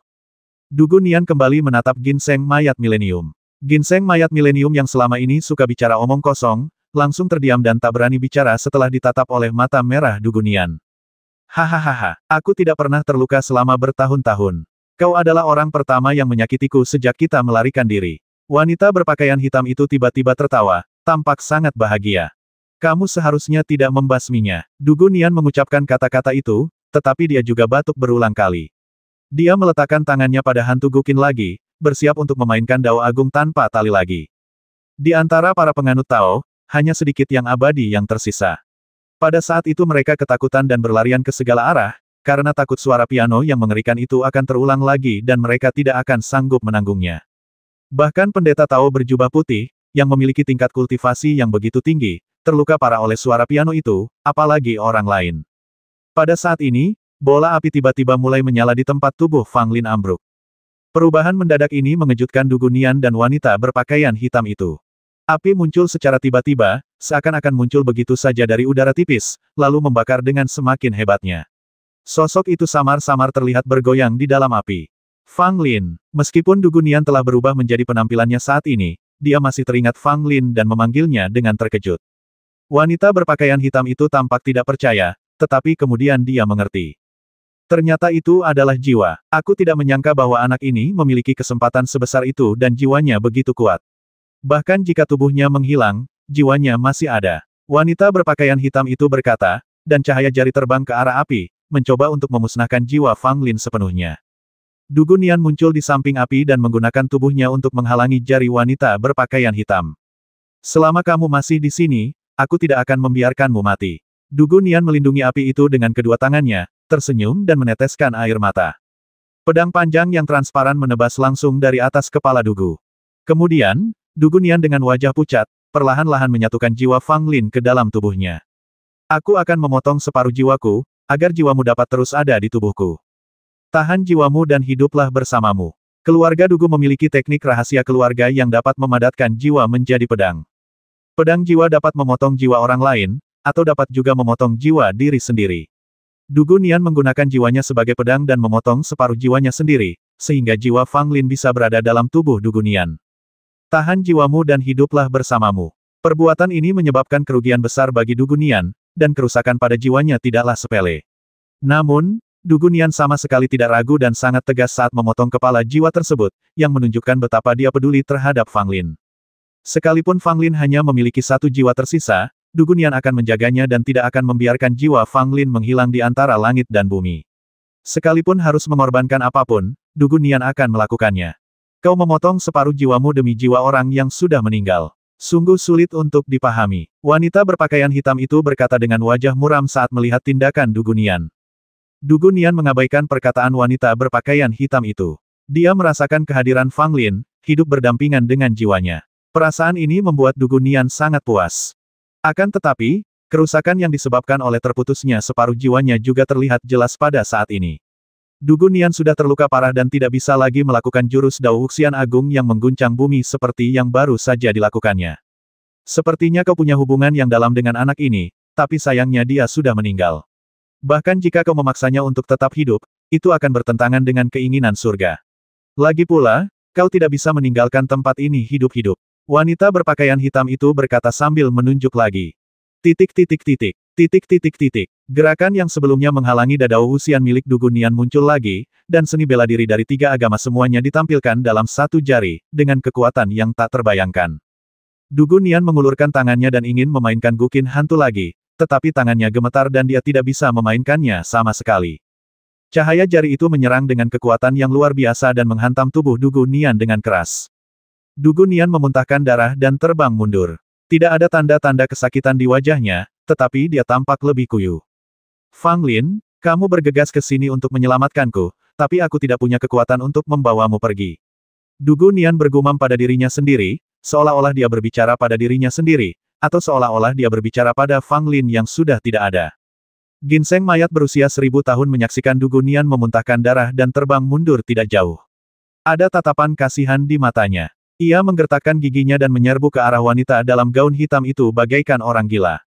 Dugunian kembali menatap ginseng mayat milenium. Ginseng mayat milenium yang selama ini suka bicara omong kosong, langsung terdiam dan tak berani bicara setelah ditatap oleh mata merah Dugunian. Hahaha, aku tidak pernah terluka selama bertahun-tahun. Kau adalah orang pertama yang menyakitiku sejak kita melarikan diri. Wanita berpakaian hitam itu tiba-tiba tertawa, tampak sangat bahagia. Kamu seharusnya tidak membasminya. Dugunian mengucapkan kata-kata itu, tetapi dia juga batuk berulang kali. Dia meletakkan tangannya pada hantu Guqin lagi, bersiap untuk memainkan dao agung tanpa tali lagi. Di antara para penganut Tao, hanya sedikit yang abadi yang tersisa. Pada saat itu mereka ketakutan dan berlarian ke segala arah, karena takut suara piano yang mengerikan itu akan terulang lagi dan mereka tidak akan sanggup menanggungnya. Bahkan pendeta Tao berjubah putih, yang memiliki tingkat kultivasi yang begitu tinggi, terluka parah oleh suara piano itu, apalagi orang lain. Pada saat ini, bola api tiba-tiba mulai menyala di tempat tubuh Fang Lin ambruk. Perubahan mendadak ini mengejutkan Dugunian dan wanita berpakaian hitam itu. Api muncul secara tiba-tiba, seakan-akan muncul begitu saja dari udara tipis, lalu membakar dengan semakin hebatnya. Sosok itu samar-samar terlihat bergoyang di dalam api. Fang Lin, meskipun Dugunian telah berubah menjadi penampilannya saat ini, dia masih teringat Fang Lin dan memanggilnya dengan terkejut. Wanita berpakaian hitam itu tampak tidak percaya, tetapi kemudian dia mengerti. Ternyata itu adalah jiwa. Aku tidak menyangka bahwa anak ini memiliki kesempatan sebesar itu dan jiwanya begitu kuat. Bahkan jika tubuhnya menghilang, jiwanya masih ada. Wanita berpakaian hitam itu berkata, dan cahaya jari terbang ke arah api, mencoba untuk memusnahkan jiwa Fang Lin sepenuhnya. Dugunian muncul di samping api dan menggunakan tubuhnya untuk menghalangi jari wanita berpakaian hitam. Selama kamu masih di sini, aku tidak akan membiarkanmu mati. Dugunian melindungi api itu dengan kedua tangannya, tersenyum dan meneteskan air mata. Pedang panjang yang transparan menebas langsung dari atas kepala Dugu. Kemudian, Dugunian dengan wajah pucat, perlahan-lahan menyatukan jiwa Fang Lin ke dalam tubuhnya. Aku akan memotong separuh jiwaku, agar jiwamu dapat terus ada di tubuhku. Tahan jiwamu dan hiduplah bersamamu. Keluarga Dugu memiliki teknik rahasia keluarga yang dapat memadatkan jiwa menjadi pedang. Pedang jiwa dapat memotong jiwa orang lain, atau dapat juga memotong jiwa diri sendiri. Dugunian menggunakan jiwanya sebagai pedang dan memotong separuh jiwanya sendiri, sehingga jiwa Fang Lin bisa berada dalam tubuh Dugunian. Tahan jiwamu dan hiduplah bersamamu. Perbuatan ini menyebabkan kerugian besar bagi Dugunian, dan kerusakan pada jiwanya tidaklah sepele. Namun, Dugunian sama sekali tidak ragu dan sangat tegas saat memotong kepala jiwa tersebut, yang menunjukkan betapa dia peduli terhadap Fang Lin. Sekalipun Fang Lin hanya memiliki satu jiwa tersisa, Du Gunian akan menjaganya dan tidak akan membiarkan jiwa Fang Lin menghilang di antara langit dan bumi. Sekalipun harus mengorbankan apapun, Du Gunian akan melakukannya. Kau memotong separuh jiwamu demi jiwa orang yang sudah meninggal. Sungguh sulit untuk dipahami. Wanita berpakaian hitam itu berkata dengan wajah muram saat melihat tindakan Du Gunian. Du Gunian mengabaikan perkataan wanita berpakaian hitam itu. Dia merasakan kehadiran Fang Lin, hidup berdampingan dengan jiwanya. Perasaan ini membuat Du Gunian sangat puas. Akan tetapi, kerusakan yang disebabkan oleh terputusnya separuh jiwanya juga terlihat jelas pada saat ini. Du Gunian sudah terluka parah dan tidak bisa lagi melakukan jurus Dao Wuxian Agung yang mengguncang bumi seperti yang baru saja dilakukannya. Sepertinya kau punya hubungan yang dalam dengan anak ini, tapi sayangnya dia sudah meninggal. Bahkan jika kau memaksanya untuk tetap hidup, itu akan bertentangan dengan keinginan surga. Lagi pula, kau tidak bisa meninggalkan tempat ini hidup-hidup. Wanita berpakaian hitam itu berkata sambil menunjuk lagi. Titik. Gerakan yang sebelumnya menghalangi Dadao Wuxian milik Du Gunian muncul lagi, dan seni bela diri dari tiga agama semuanya ditampilkan dalam satu jari, dengan kekuatan yang tak terbayangkan. Du Gunian mengulurkan tangannya dan ingin memainkan Guqin hantu lagi, tetapi tangannya gemetar dan dia tidak bisa memainkannya sama sekali. Cahaya jari itu menyerang dengan kekuatan yang luar biasa dan menghantam tubuh Du Gunian dengan keras. Du Gunian memuntahkan darah dan terbang mundur. Tidak ada tanda-tanda kesakitan di wajahnya, tetapi dia tampak lebih kuyu. Fang Lin, kamu bergegas ke sini untuk menyelamatkanku, tapi aku tidak punya kekuatan untuk membawamu pergi. Du Gunian bergumam pada dirinya sendiri, seolah-olah dia berbicara pada dirinya sendiri, atau seolah-olah dia berbicara pada Fang Lin yang sudah tidak ada. Ginseng mayat berusia 1000 tahun menyaksikan Du Gunian memuntahkan darah dan terbang mundur tidak jauh. Ada tatapan kasihan di matanya. Ia menggertakkan giginya dan menyerbu ke arah wanita dalam gaun hitam itu bagaikan orang gila.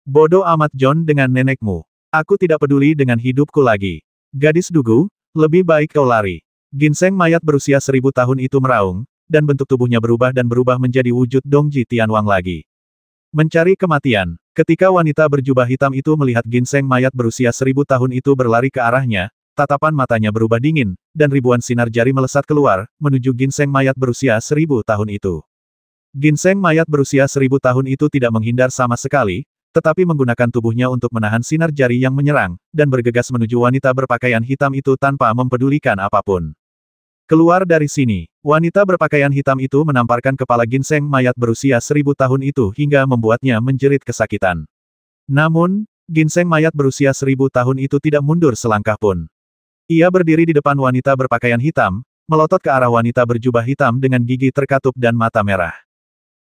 Bodoh amat John dengan nenekmu. Aku tidak peduli dengan hidupku lagi. Gadis Dugu, lebih baik kau lari. Ginseng mayat berusia 1000 tahun itu meraung, dan bentuk tubuhnya berubah dan berubah menjadi wujud Dongji Tianwang lagi. Mencari kematian. Ketika wanita berjubah hitam itu melihat ginseng mayat berusia 1000 tahun itu berlari ke arahnya, tatapan matanya berubah dingin, dan ribuan sinar jari melesat keluar, menuju ginseng mayat berusia 1000 tahun itu. Ginseng mayat berusia 1000 tahun itu tidak menghindar sama sekali, tetapi menggunakan tubuhnya untuk menahan sinar jari yang menyerang, dan bergegas menuju wanita berpakaian hitam itu tanpa mempedulikan apapun. Keluar dari sini. Wanita berpakaian hitam itu menamparkan kepala ginseng mayat berusia 1000 tahun itu hingga membuatnya menjerit kesakitan. Namun, ginseng mayat berusia 1000 tahun itu tidak mundur selangkah pun. Ia berdiri di depan wanita berpakaian hitam, melotot ke arah wanita berjubah hitam dengan gigi terkatup dan mata merah.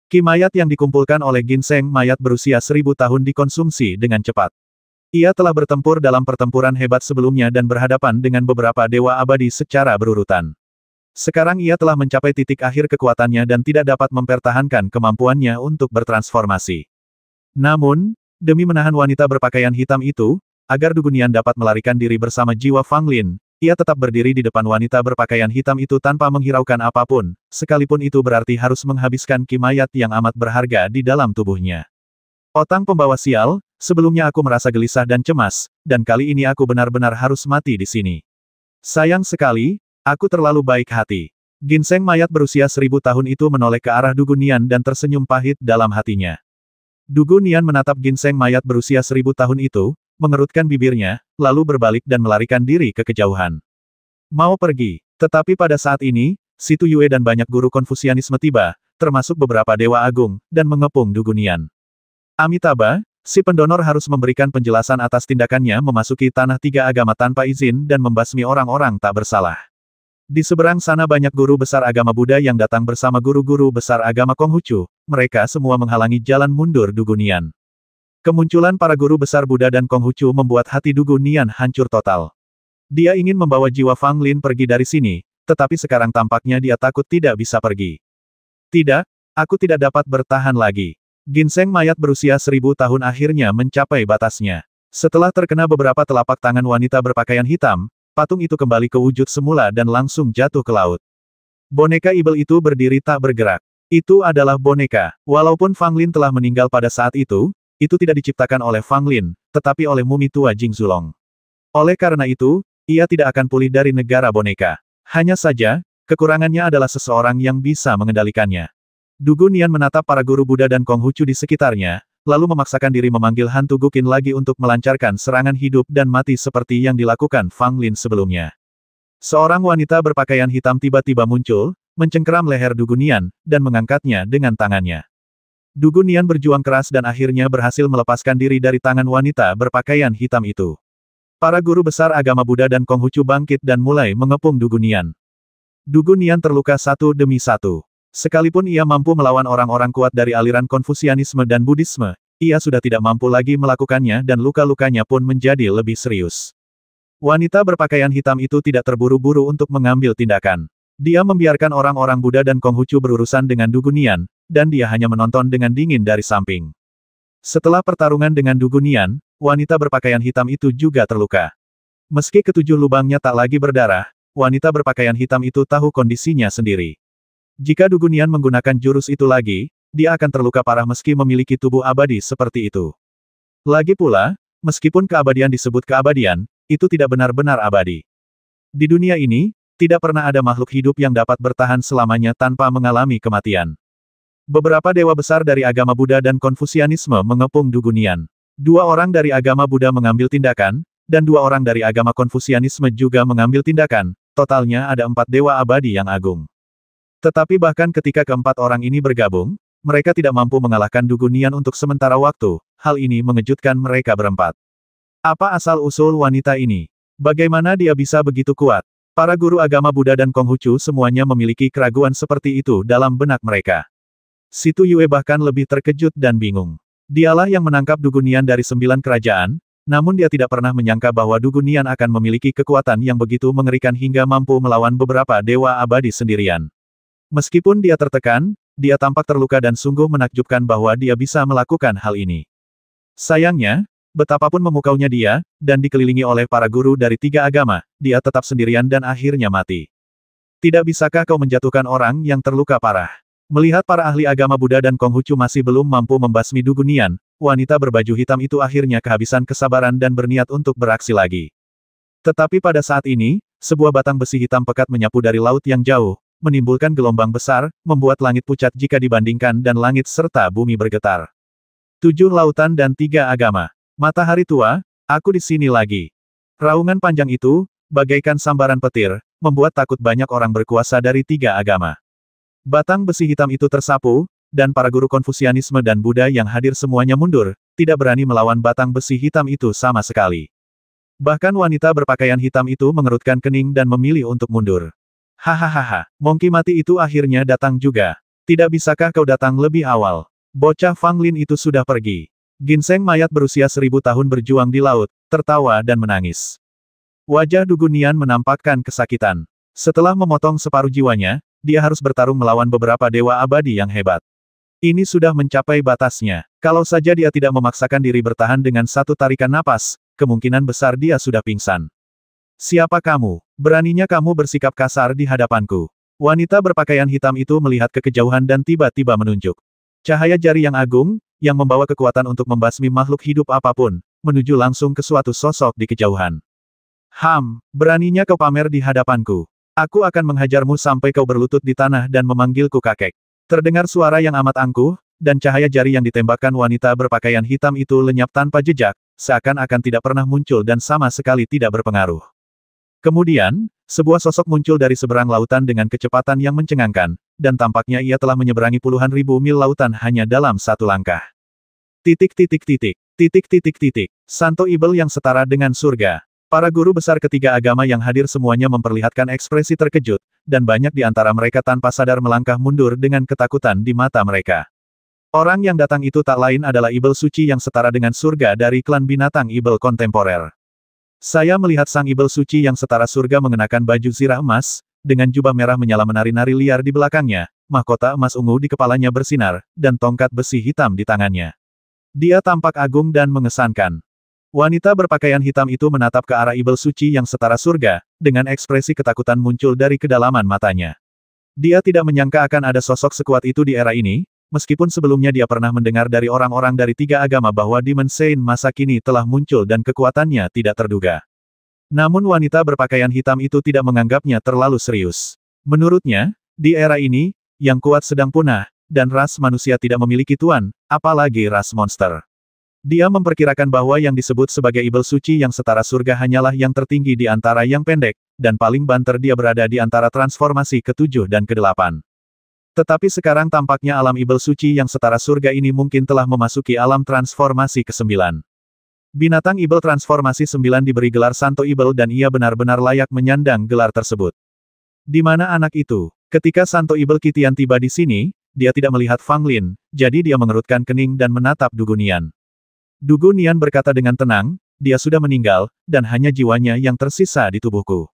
Ki mayat yang dikumpulkan oleh ginseng mayat berusia 1000 tahun dikonsumsi dengan cepat. Ia telah bertempur dalam pertempuran hebat sebelumnya dan berhadapan dengan beberapa dewa abadi secara berurutan. Sekarang ia telah mencapai titik akhir kekuatannya dan tidak dapat mempertahankan kemampuannya untuk bertransformasi. Namun, demi menahan wanita berpakaian hitam itu, agar Du Gunian dapat melarikan diri bersama jiwa Fang Lin, ia tetap berdiri di depan wanita berpakaian hitam itu tanpa menghiraukan apapun, sekalipun itu berarti harus menghabiskan ki mayat yang amat berharga di dalam tubuhnya. Otang pembawa sial, sebelumnya aku merasa gelisah dan cemas, dan kali ini aku benar-benar harus mati di sini. Sayang sekali, aku terlalu baik hati. Ginseng mayat berusia 1000 tahun itu menoleh ke arah Du Gunian dan tersenyum pahit dalam hatinya. Du Gunian menatap ginseng mayat berusia 1000 tahun itu, mengerutkan bibirnya, lalu berbalik dan melarikan diri ke kejauhan. Mau pergi. Tetapi pada saat ini, Si Tu Yue dan banyak guru Konfusianisme tiba, termasuk beberapa dewa agung, dan mengepung Du Gunian. Amitabha, si pendonor harus memberikan penjelasan atas tindakannya memasuki tanah tiga agama tanpa izin dan membasmi orang-orang tak bersalah. Di seberang sana banyak guru besar agama Buddha yang datang bersama guru-guru besar agama Konghucu, mereka semua menghalangi jalan mundur Du Gunian. Kemunculan para guru besar Buddha dan Konghucu membuat hati Du Gunian hancur total. Dia ingin membawa jiwa Fang Lin pergi dari sini, tetapi sekarang tampaknya dia takut tidak bisa pergi. Tidak, aku tidak dapat bertahan lagi. Ginseng mayat berusia 1000 tahun akhirnya mencapai batasnya. Setelah terkena beberapa telapak tangan wanita berpakaian hitam, patung itu kembali ke wujud semula dan langsung jatuh ke laut. Boneka Ibel itu berdiri tak bergerak. Itu adalah boneka. Walaupun Fang Lin telah meninggal pada saat itu tidak diciptakan oleh Fang Lin, tetapi oleh mumi tua Jing Zulong. Oleh karena itu, ia tidak akan pulih dari negara boneka. Hanya saja, kekurangannya adalah seseorang yang bisa mengendalikannya. Du Gunian menatap para guru Buddha dan Konghucu di sekitarnya, lalu memaksakan diri memanggil hantu Guqin lagi untuk melancarkan serangan hidup dan mati seperti yang dilakukan Fang Lin sebelumnya. Seorang wanita berpakaian hitam tiba-tiba muncul, mencengkeram leher Dugunian, dan mengangkatnya dengan tangannya. Dugunian berjuang keras dan akhirnya berhasil melepaskan diri dari tangan wanita berpakaian hitam itu. Para guru besar agama Buddha dan Konghucu bangkit dan mulai mengepung Dugunian. Dugunian terluka satu demi satu. Sekalipun ia mampu melawan orang-orang kuat dari aliran Konfusianisme dan Buddhisme, ia sudah tidak mampu lagi melakukannya dan luka-lukanya pun menjadi lebih serius. Wanita berpakaian hitam itu tidak terburu-buru untuk mengambil tindakan. Dia membiarkan orang-orang Buddha dan Konghucu berurusan dengan Dugunian, dan dia hanya menonton dengan dingin dari samping. Setelah pertarungan dengan Dugunian, wanita berpakaian hitam itu juga terluka. Meski ketujuh lubangnya tak lagi berdarah, wanita berpakaian hitam itu tahu kondisinya sendiri. Jika Dugunian menggunakan jurus itu lagi, dia akan terluka parah meski memiliki tubuh abadi seperti itu. Lagi pula, meskipun keabadian disebut keabadian, itu tidak benar-benar abadi. Di dunia ini, tidak pernah ada makhluk hidup yang dapat bertahan selamanya tanpa mengalami kematian. Beberapa dewa besar dari agama Buddha dan Konfusianisme mengepung Dugunian. 2 orang dari agama Buddha mengambil tindakan, dan 2 orang dari agama Konfusianisme juga mengambil tindakan, totalnya ada 4 dewa abadi yang agung. Tetapi bahkan ketika keempat orang ini bergabung, mereka tidak mampu mengalahkan Dugunian untuk sementara waktu, hal ini mengejutkan mereka berempat. Apa asal-usul wanita ini? Bagaimana dia bisa begitu kuat? Para guru agama Buddha dan Konghucu semuanya memiliki keraguan seperti itu dalam benak mereka. Situ Yue bahkan lebih terkejut dan bingung. Dialah yang menangkap Dugunian dari 9 kerajaan, namun dia tidak pernah menyangka bahwa Dugunian akan memiliki kekuatan yang begitu mengerikan hingga mampu melawan beberapa dewa abadi sendirian. Meskipun dia tertekan, dia tampak terluka dan sungguh menakjubkan bahwa dia bisa melakukan hal ini. Sayangnya, betapapun memukaunya dia, dan dikelilingi oleh para guru dari 3 agama, dia tetap sendirian dan akhirnya mati. Tidak bisakah kau menjatuhkan orang yang terluka parah? Melihat para ahli agama Buddha dan Konghucu masih belum mampu membasmi Dugunian, wanita berbaju hitam itu akhirnya kehabisan kesabaran dan berniat untuk beraksi lagi. Tetapi pada saat ini, sebuah batang besi hitam pekat menyapu dari laut yang jauh, menimbulkan gelombang besar, membuat langit pucat jika dibandingkan dan langit serta bumi bergetar. 7 lautan dan 3 agama. Matahari tua, aku di sini lagi. Raungan panjang itu, bagaikan sambaran petir, membuat takut banyak orang berkuasa dari 3 agama. Batang besi hitam itu tersapu, dan para guru Konfusianisme dan Buddha yang hadir semuanya mundur, tidak berani melawan batang besi hitam itu sama sekali. Bahkan wanita berpakaian hitam itu mengerutkan kening dan memilih untuk mundur. Hahaha, Monkey mati itu akhirnya datang juga. Tidak bisakah kau datang lebih awal? Bocah Fang Lin itu sudah pergi. Ginseng mayat berusia 1000 tahun berjuang di laut, tertawa dan menangis. Wajah Dugunian menampakkan kesakitan. Setelah memotong separuh jiwanya, dia harus bertarung melawan beberapa dewa abadi yang hebat. Ini sudah mencapai batasnya. Kalau saja dia tidak memaksakan diri bertahan dengan satu tarikan napas, kemungkinan besar dia sudah pingsan. Siapa kamu? Beraninya kamu bersikap kasar di hadapanku. Wanita berpakaian hitam itu melihat ke kejauhan dan tiba-tiba menunjuk. Cahaya jari yang agung, yang membawa kekuatan untuk membasmi makhluk hidup apapun, menuju langsung ke suatu sosok di kejauhan. Beraninya kau pamer di hadapanku. Aku akan menghajarmu sampai kau berlutut di tanah dan memanggilku kakek. Terdengar suara yang amat angkuh, dan cahaya jari yang ditembakkan wanita berpakaian hitam itu lenyap tanpa jejak, seakan-akan tidak pernah muncul dan sama sekali tidak berpengaruh. Kemudian, sebuah sosok muncul dari seberang lautan dengan kecepatan yang mencengangkan, dan tampaknya ia telah menyeberangi puluhan ribu mil lautan hanya dalam satu langkah. Santo Ibel yang setara dengan surga. Para guru besar ketiga agama yang hadir semuanya memperlihatkan ekspresi terkejut, dan banyak di antara mereka tanpa sadar melangkah mundur dengan ketakutan di mata mereka. Orang yang datang itu tak lain adalah Ibel suci yang setara dengan surga dari klan binatang Ibel kontemporer. Saya melihat sang Ibel suci yang setara surga mengenakan baju zirah emas, dengan jubah merah menyala menari-nari liar di belakangnya, mahkota emas ungu di kepalanya bersinar, dan tongkat besi hitam di tangannya. Dia tampak agung dan mengesankan. Wanita berpakaian hitam itu menatap ke arah Ibel suci yang setara surga, dengan ekspresi ketakutan muncul dari kedalaman matanya. Dia tidak menyangka akan ada sosok sekuat itu di era ini, meskipun sebelumnya dia pernah mendengar dari orang-orang dari 3 agama bahwa Demon Saint masa kini telah muncul dan kekuatannya tidak terduga. Namun wanita berpakaian hitam itu tidak menganggapnya terlalu serius. Menurutnya, di era ini, yang kuat sedang punah, dan ras manusia tidak memiliki tuan, apalagi ras monster. Dia memperkirakan bahwa yang disebut sebagai ibel suci yang setara surga hanyalah yang tertinggi di antara yang pendek, dan paling banter dia berada di antara transformasi ke-7 dan ke-8. Tetapi sekarang tampaknya alam ibel suci yang setara surga ini mungkin telah memasuki alam transformasi ke-9. Binatang ibel transformasi 9 diberi gelar Santo Ibel dan ia benar-benar layak menyandang gelar tersebut. Di mana anak itu? Ketika Santo Ibel Qitian tiba di sini, dia tidak melihat Fang Lin, jadi dia mengerutkan kening dan menatap Dugu Nian. Dugu Nian berkata dengan tenang, dia sudah meninggal, dan hanya jiwanya yang tersisa di tubuhku.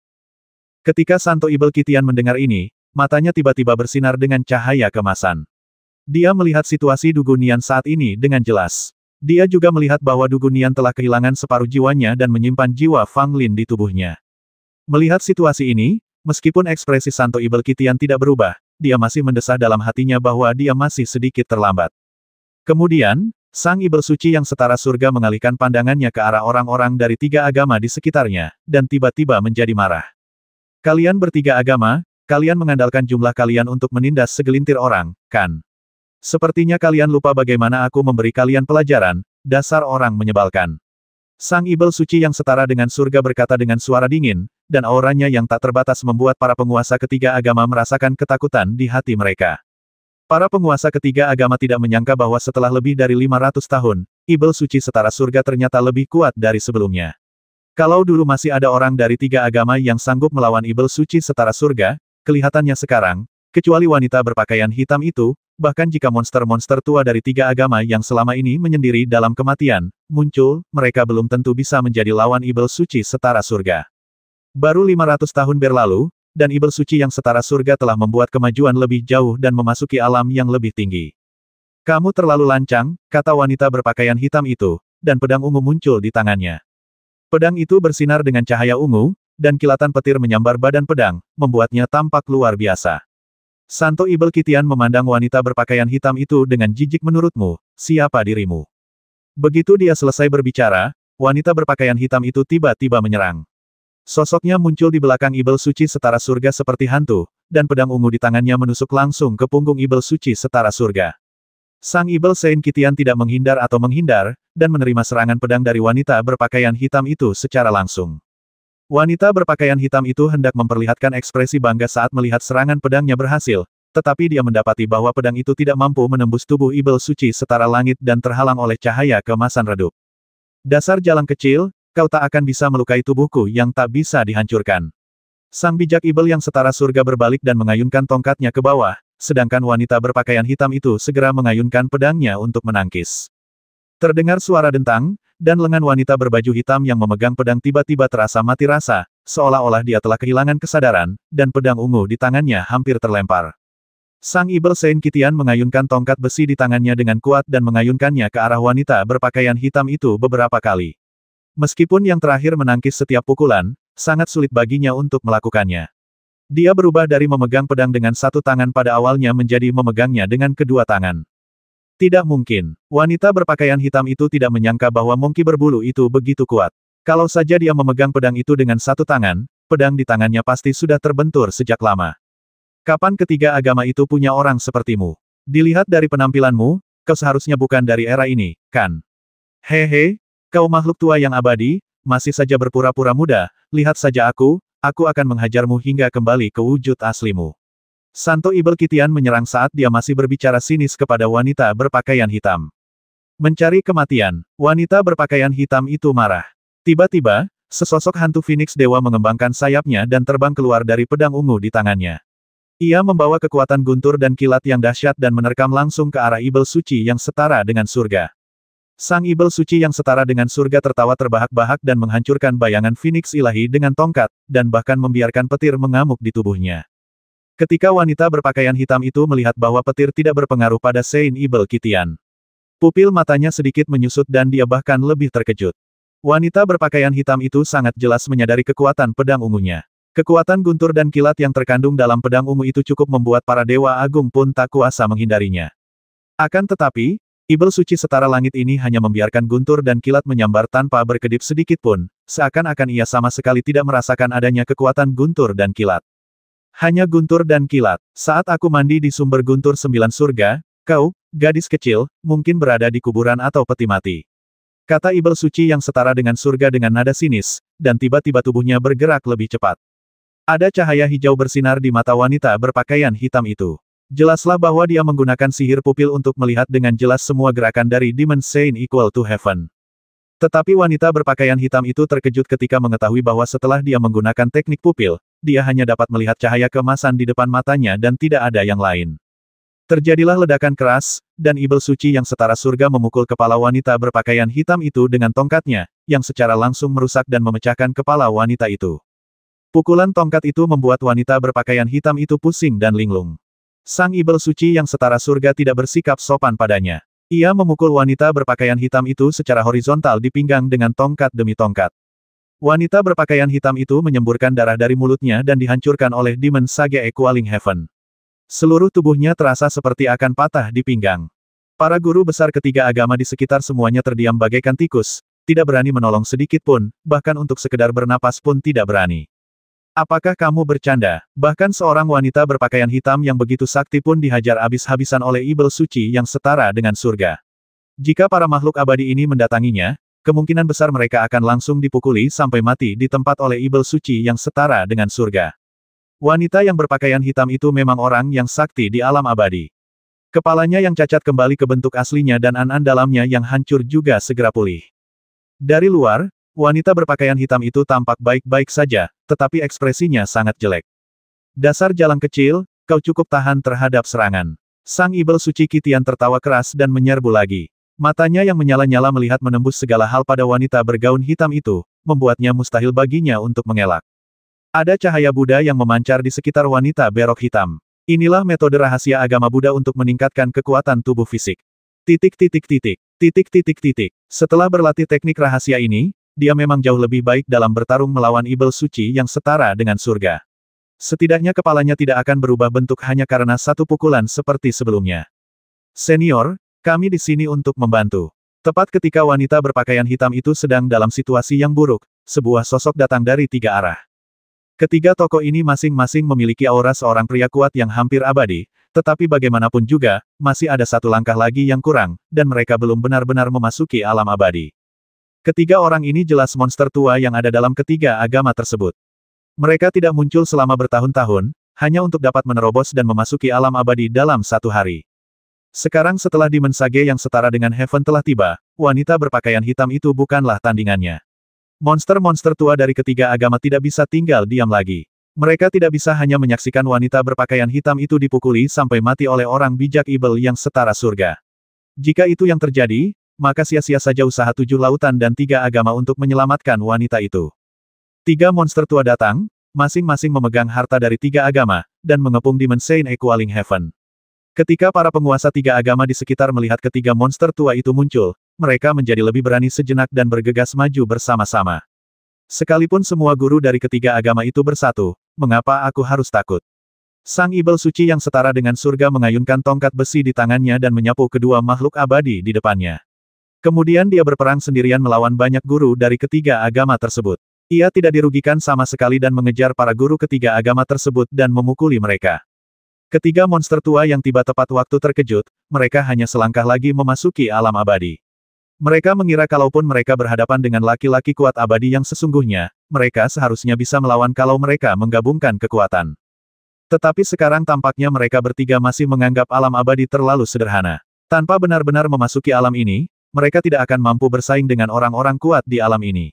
Ketika Santo Ibel Qitian mendengar ini, matanya tiba-tiba bersinar dengan cahaya kemasan. Dia melihat situasi Dugu Nian saat ini dengan jelas. Dia juga melihat bahwa Dugu Nian telah kehilangan separuh jiwanya dan menyimpan jiwa Fang Lin di tubuhnya. Melihat situasi ini, meskipun ekspresi Santo Ibel Qitian tidak berubah, dia masih mendesah dalam hatinya bahwa dia masih sedikit terlambat. Kemudian, Sang Ibel Suci yang setara surga mengalihkan pandangannya ke arah orang-orang dari 3 agama di sekitarnya, dan tiba-tiba menjadi marah. Kalian bertiga agama, kalian mengandalkan jumlah kalian untuk menindas segelintir orang, kan? Sepertinya kalian lupa bagaimana aku memberi kalian pelajaran, dasar orang menyebalkan. Sang Ibel Suci yang setara dengan surga berkata dengan suara dingin, dan auranya yang tak terbatas membuat para penguasa ketiga agama merasakan ketakutan di hati mereka. Para penguasa ketiga agama tidak menyangka bahwa setelah lebih dari 500 tahun, Ibel Suci setara surga ternyata lebih kuat dari sebelumnya. Kalau dulu masih ada orang dari 3 agama yang sanggup melawan Ibel Suci setara surga, kelihatannya sekarang, kecuali wanita berpakaian hitam itu, bahkan jika monster-monster tua dari 3 agama yang selama ini menyendiri dalam kematian, muncul, mereka belum tentu bisa menjadi lawan Ibel Suci setara surga. Baru 500 tahun berlalu, dan Ibel Suci yang setara surga telah membuat kemajuan lebih jauh dan memasuki alam yang lebih tinggi. Kamu terlalu lancang, kata wanita berpakaian hitam itu, dan pedang ungu muncul di tangannya. Pedang itu bersinar dengan cahaya ungu, dan kilatan petir menyambar badan pedang, membuatnya tampak luar biasa. Santo Ibel Qitian memandang wanita berpakaian hitam itu dengan jijik. Menurutmu, siapa dirimu? Begitu dia selesai berbicara, wanita berpakaian hitam itu tiba-tiba menyerang. Sosoknya muncul di belakang Ibel Suci setara surga seperti hantu, dan pedang ungu di tangannya menusuk langsung ke punggung Ibel Suci setara surga. Sang Ibel Sein Qitian tidak menghindar atau menghindar, dan menerima serangan pedang dari wanita berpakaian hitam itu secara langsung. Wanita berpakaian hitam itu hendak memperlihatkan ekspresi bangga saat melihat serangan pedangnya berhasil, tetapi dia mendapati bahwa pedang itu tidak mampu menembus tubuh Ibel Suci setara langit dan terhalang oleh cahaya kemasan redup. Dasar jalang kecil, kau tak akan bisa melukai tubuhku yang tak bisa dihancurkan. Sang bijak Ibel yang setara surga berbalik dan mengayunkan tongkatnya ke bawah, sedangkan wanita berpakaian hitam itu segera mengayunkan pedangnya untuk menangkis. Terdengar suara dentang, dan lengan wanita berbaju hitam yang memegang pedang tiba-tiba terasa mati rasa, seolah-olah dia telah kehilangan kesadaran, dan pedang ungu di tangannya hampir terlempar. Sang Ibel Sein Qitian mengayunkan tongkat besi di tangannya dengan kuat dan mengayunkannya ke arah wanita berpakaian hitam itu beberapa kali. Meskipun yang terakhir menangkis setiap pukulan, sangat sulit baginya untuk melakukannya. Dia berubah dari memegang pedang dengan satu tangan pada awalnya menjadi memegangnya dengan kedua tangan. Tidak mungkin. Wanita berpakaian hitam itu tidak menyangka bahwa monkey berbulu itu begitu kuat. Kalau saja dia memegang pedang itu dengan satu tangan, pedang di tangannya pasti sudah terbentur sejak lama. Kapan ketiga agama itu punya orang sepertimu? Dilihat dari penampilanmu, kau seharusnya bukan dari era ini, kan? Hehe. Kau makhluk tua yang abadi, masih saja berpura-pura muda, lihat saja aku akan menghajarmu hingga kembali ke wujud aslimu. Santo Ibel Qitian menyerang saat dia masih berbicara sinis kepada wanita berpakaian hitam. Mencari kematian, wanita berpakaian hitam itu marah. Tiba-tiba, sesosok hantu Phoenix Dewa mengembangkan sayapnya dan terbang keluar dari pedang ungu di tangannya. Ia membawa kekuatan guntur dan kilat yang dahsyat dan menerkam langsung ke arah Ibel Suci yang setara dengan surga. Sang Ibel Suci yang setara dengan surga tertawa terbahak-bahak dan menghancurkan bayangan Phoenix ilahi dengan tongkat, dan bahkan membiarkan petir mengamuk di tubuhnya. Ketika wanita berpakaian hitam itu melihat bahwa petir tidak berpengaruh pada Sein Ibel Qitian, pupil matanya sedikit menyusut dan dia bahkan lebih terkejut. Wanita berpakaian hitam itu sangat jelas menyadari kekuatan pedang ungunya. Kekuatan guntur dan kilat yang terkandung dalam pedang ungu itu cukup membuat para dewa agung pun tak kuasa menghindarinya. Akan tetapi, Ibel Suci setara langit ini hanya membiarkan guntur dan kilat menyambar tanpa berkedip sedikit pun, seakan-akan ia sama sekali tidak merasakan adanya kekuatan guntur dan kilat. Hanya guntur dan kilat. Saat aku mandi di sumber guntur 9 surga, kau, gadis kecil, mungkin berada di kuburan atau peti mati. Kata Ibel suci yang setara dengan surga dengan nada sinis, dan tiba-tiba tubuhnya bergerak lebih cepat. Ada cahaya hijau bersinar di mata wanita berpakaian hitam itu. Jelaslah bahwa dia menggunakan sihir pupil untuk melihat dengan jelas semua gerakan dari Demon Saint Equal to Heaven. Tetapi wanita berpakaian hitam itu terkejut ketika mengetahui bahwa setelah dia menggunakan teknik pupil, dia hanya dapat melihat cahaya keemasan di depan matanya dan tidak ada yang lain. Terjadilah ledakan keras, dan Ibel suci yang setara surga memukul kepala wanita berpakaian hitam itu dengan tongkatnya, yang secara langsung merusak dan memecahkan kepala wanita itu. Pukulan tongkat itu membuat wanita berpakaian hitam itu pusing dan linglung. Sang Ibel suci yang setara surga tidak bersikap sopan padanya. Ia memukul wanita berpakaian hitam itu secara horizontal di pinggang dengan tongkat demi tongkat. Wanita berpakaian hitam itu menyemburkan darah dari mulutnya dan dihancurkan oleh Demon Sage Equaling Heaven. Seluruh tubuhnya terasa seperti akan patah di pinggang. Para guru besar ketiga agama di sekitar semuanya terdiam bagaikan tikus, tidak berani menolong sedikit pun, bahkan untuk sekedar bernapas pun tidak berani. Apakah kamu bercanda? Bahkan seorang wanita berpakaian hitam yang begitu sakti pun dihajar habis-habisan oleh Ibel suci yang setara dengan surga. Jika para makhluk abadi ini mendatanginya, kemungkinan besar mereka akan langsung dipukuli sampai mati di tempat oleh Ibel suci yang setara dengan surga. Wanita yang berpakaian hitam itu memang orang yang sakti di alam abadi. Kepalanya yang cacat kembali ke bentuk aslinya dan an-an dalamnya yang hancur juga segera pulih. Dari luar, wanita berpakaian hitam itu tampak baik-baik saja, tetapi ekspresinya sangat jelek. Dasar jalang kecil, kau cukup tahan terhadap serangan. Sang Ibel suci Kitian tertawa keras dan menyerbu lagi. Matanya yang menyala-nyala melihat menembus segala hal pada wanita bergaun hitam itu, membuatnya mustahil baginya untuk mengelak. Ada cahaya Buddha yang memancar di sekitar wanita berok hitam. Inilah metode rahasia agama Buddha untuk meningkatkan kekuatan tubuh fisik. Setelah berlatih teknik rahasia ini, dia memang jauh lebih baik dalam bertarung melawan Ibel suci yang setara dengan surga. Setidaknya kepalanya tidak akan berubah bentuk hanya karena satu pukulan seperti sebelumnya. Senior, kami di sini untuk membantu. Tepat ketika wanita berpakaian hitam itu sedang dalam situasi yang buruk, sebuah sosok datang dari 3 arah. Ketiga tokoh ini masing-masing memiliki aura seorang pria kuat yang hampir abadi, tetapi bagaimanapun juga, masih ada satu langkah lagi yang kurang, dan mereka belum benar-benar memasuki alam abadi. Ketiga orang ini jelas monster tua yang ada dalam ketiga agama tersebut. Mereka tidak muncul selama bertahun-tahun, hanya untuk dapat menerobos dan memasuki alam abadi dalam satu hari. Sekarang setelah Demon Sage yang setara dengan Heaven telah tiba, wanita berpakaian hitam itu bukanlah tandingannya. Monster-monster tua dari ketiga agama tidak bisa tinggal diam lagi. Mereka tidak bisa hanya menyaksikan wanita berpakaian hitam itu dipukuli sampai mati oleh orang bijak Ibel yang setara surga. Jika itu yang terjadi, maka sia-sia saja usaha 7 lautan dan 3 agama untuk menyelamatkan wanita itu. 3 monster tua datang, masing-masing memegang harta dari 3 agama, dan mengepung Demon Saint Equaling Heaven. Ketika para penguasa 3 agama di sekitar melihat ketiga monster tua itu muncul, mereka menjadi lebih berani sejenak dan bergegas maju bersama-sama. Sekalipun semua guru dari ketiga agama itu bersatu, mengapa aku harus takut? Sang Ibel suci yang setara dengan surga mengayunkan tongkat besi di tangannya dan menyapu kedua makhluk abadi di depannya. Kemudian dia berperang sendirian melawan banyak guru dari ketiga agama tersebut. Ia tidak dirugikan sama sekali dan mengejar para guru ketiga agama tersebut dan memukuli mereka. Ketiga monster tua yang tiba tepat waktu terkejut, mereka hanya selangkah lagi memasuki alam abadi. Mereka mengira kalaupun mereka berhadapan dengan laki-laki kuat abadi yang sesungguhnya, mereka seharusnya bisa melawan kalau mereka menggabungkan kekuatan. Tetapi sekarang tampaknya mereka bertiga masih menganggap alam abadi terlalu sederhana. Tanpa benar-benar memasuki alam ini, mereka tidak akan mampu bersaing dengan orang-orang kuat di alam ini.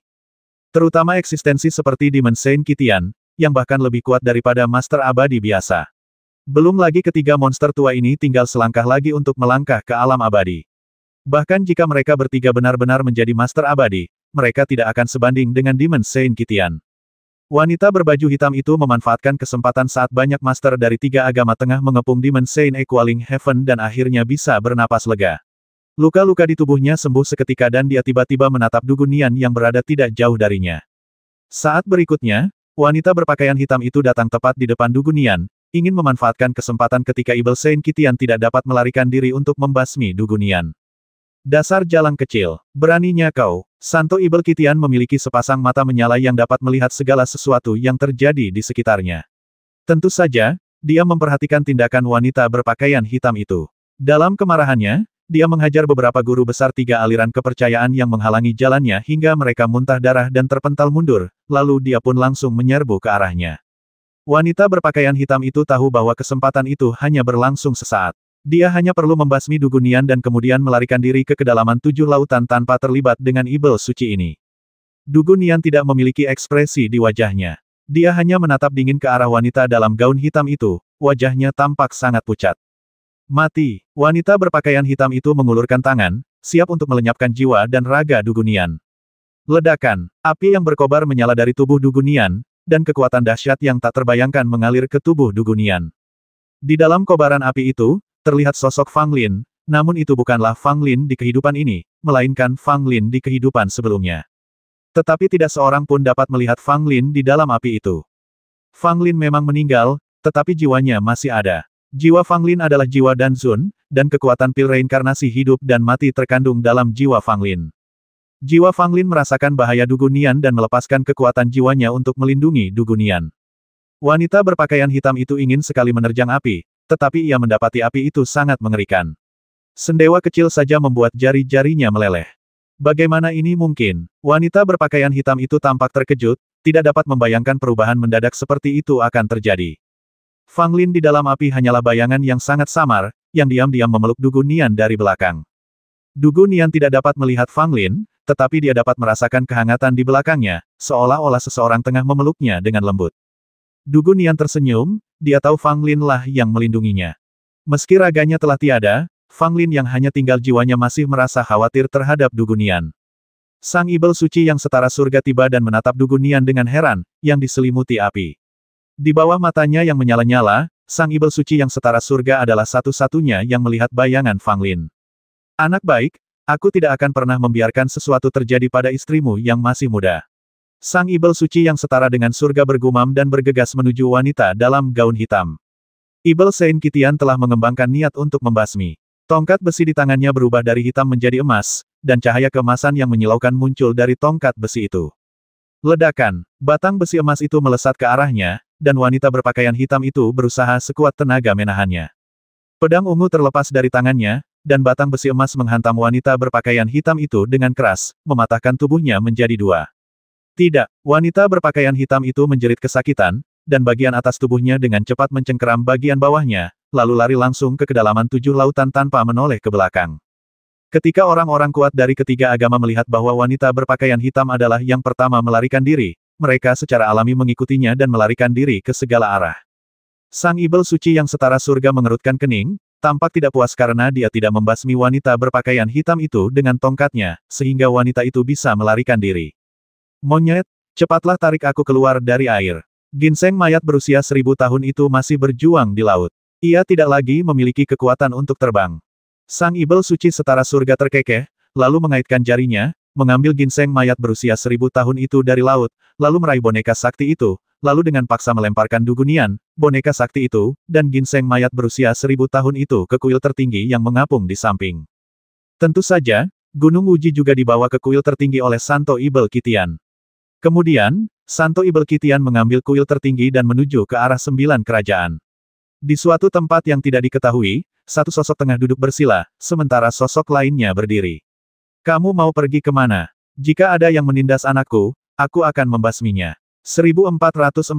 Terutama eksistensi seperti Demon Saint Kitian, yang bahkan lebih kuat daripada Master Abadi biasa. Belum lagi ketiga monster tua ini tinggal selangkah lagi untuk melangkah ke alam abadi. Bahkan jika mereka bertiga benar-benar menjadi Master Abadi, mereka tidak akan sebanding dengan Demon Saint Kitian. Wanita berbaju hitam itu memanfaatkan kesempatan saat banyak master dari 3 agama tengah mengepung Demon Saint Equaling Heaven dan akhirnya bisa bernapas lega. Luka-luka di tubuhnya sembuh seketika dan dia tiba-tiba menatap Dugunian yang berada tidak jauh darinya. Saat berikutnya, wanita berpakaian hitam itu datang tepat di depan Dugunian, ingin memanfaatkan kesempatan ketika Ibel Saint Kitian tidak dapat melarikan diri untuk membasmi Dugunian. Dasar jalang kecil, beraninya kau. Santo Ibel Kitian memiliki sepasang mata menyala yang dapat melihat segala sesuatu yang terjadi di sekitarnya. Tentu saja, dia memperhatikan tindakan wanita berpakaian hitam itu. Dalam kemarahannya, dia menghajar beberapa guru besar tiga aliran kepercayaan yang menghalangi jalannya hingga mereka muntah darah dan terpental mundur, lalu dia pun langsung menyerbu ke arahnya. Wanita berpakaian hitam itu tahu bahwa kesempatan itu hanya berlangsung sesaat. Dia hanya perlu membasmi Dugunian dan kemudian melarikan diri ke kedalaman 7 lautan tanpa terlibat dengan ibel suci ini. Dugunian tidak memiliki ekspresi di wajahnya. Dia hanya menatap dingin ke arah wanita dalam gaun hitam itu, wajahnya tampak sangat pucat. Mati, wanita berpakaian hitam itu mengulurkan tangan, siap untuk melenyapkan jiwa dan raga Dugunian. Ledakan, api yang berkobar menyala dari tubuh Dugunian, dan kekuatan dahsyat yang tak terbayangkan mengalir ke tubuh Dugunian. Di dalam kobaran api itu, terlihat sosok Fang Lin, namun itu bukanlah Fang Lin di kehidupan ini, melainkan Fang Lin di kehidupan sebelumnya. Tetapi tidak seorang pun dapat melihat Fang Lin di dalam api itu. Fang Lin memang meninggal, tetapi jiwanya masih ada. Jiwa Fang Lin adalah jiwa Danzun, dan kekuatan pil reinkarnasi hidup dan mati terkandung dalam jiwa Fang Lin. Jiwa Fang Lin merasakan bahaya Dugunian dan melepaskan kekuatan jiwanya untuk melindungi Dugunian. Wanita berpakaian hitam itu ingin sekali menerjang api, tetapi ia mendapati api itu sangat mengerikan. Sendewa kecil saja membuat jari-jarinya meleleh. Bagaimana ini mungkin? Wanita berpakaian hitam itu tampak terkejut, tidak dapat membayangkan perubahan mendadak seperti itu akan terjadi. Fang Lin di dalam api hanyalah bayangan yang sangat samar, yang diam-diam memeluk Dugunian dari belakang. Dugunian tidak dapat melihat Fang Lin, tetapi dia dapat merasakan kehangatan di belakangnya, seolah-olah seseorang tengah memeluknya dengan lembut. Dugunian tersenyum, dia tahu Fang Lin lah yang melindunginya. Meski raganya telah tiada, Fang Lin yang hanya tinggal jiwanya masih merasa khawatir terhadap Dugunian. Sang ibel suci yang setara surga tiba dan menatap Dugunian dengan heran, yang diselimuti api. Di bawah matanya yang menyala-nyala, sang ibel suci yang setara surga adalah satu-satunya yang melihat bayangan Fang Lin. Anak baik, aku tidak akan pernah membiarkan sesuatu terjadi pada istrimu yang masih muda. Sang ibel suci yang setara dengan surga bergumam dan bergegas menuju wanita dalam gaun hitam. Ibel Sein Kitian telah mengembangkan niat untuk membasmi. Tongkat besi di tangannya berubah dari hitam menjadi emas, dan cahaya keemasan yang menyilaukan muncul dari tongkat besi itu. Ledakan, batang besi emas itu melesat ke arahnya, dan wanita berpakaian hitam itu berusaha sekuat tenaga menahannya. Pedang ungu terlepas dari tangannya, dan batang besi emas menghantam wanita berpakaian hitam itu dengan keras, mematahkan tubuhnya menjadi dua. Tidak, wanita berpakaian hitam itu menjerit kesakitan, dan bagian atas tubuhnya dengan cepat mencengkeram bagian bawahnya, lalu lari langsung ke kedalaman 7 lautan tanpa menoleh ke belakang. Ketika orang-orang kuat dari ketiga agama melihat bahwa wanita berpakaian hitam adalah yang pertama melarikan diri, mereka secara alami mengikutinya dan melarikan diri ke segala arah. Sang ibel suci yang setara surga mengerutkan kening, tampak tidak puas karena dia tidak membasmi wanita berpakaian hitam itu dengan tongkatnya, sehingga wanita itu bisa melarikan diri. Monyet, cepatlah tarik aku keluar dari air. Ginseng mayat berusia 1000 tahun itu masih berjuang di laut. Ia tidak lagi memiliki kekuatan untuk terbang. Sang ibel suci setara surga terkekeh, lalu mengaitkan jarinya, mengambil ginseng mayat berusia 1000 tahun itu dari laut, lalu meraih boneka sakti itu, lalu dengan paksa melemparkan Dugunian, boneka sakti itu, dan ginseng mayat berusia 1000 tahun itu ke kuil tertinggi yang mengapung di samping. Tentu saja, Gunung Uji juga dibawa ke kuil tertinggi oleh Santo Ibel Kitian. Kemudian, Santo Ibel Kitian mengambil kuil tertinggi dan menuju ke arah 9 kerajaan. Di suatu tempat yang tidak diketahui, satu sosok tengah duduk bersila, sementara sosok lainnya berdiri. Kamu mau pergi kemana? Jika ada yang menindas anakku, aku akan membasminya. 1440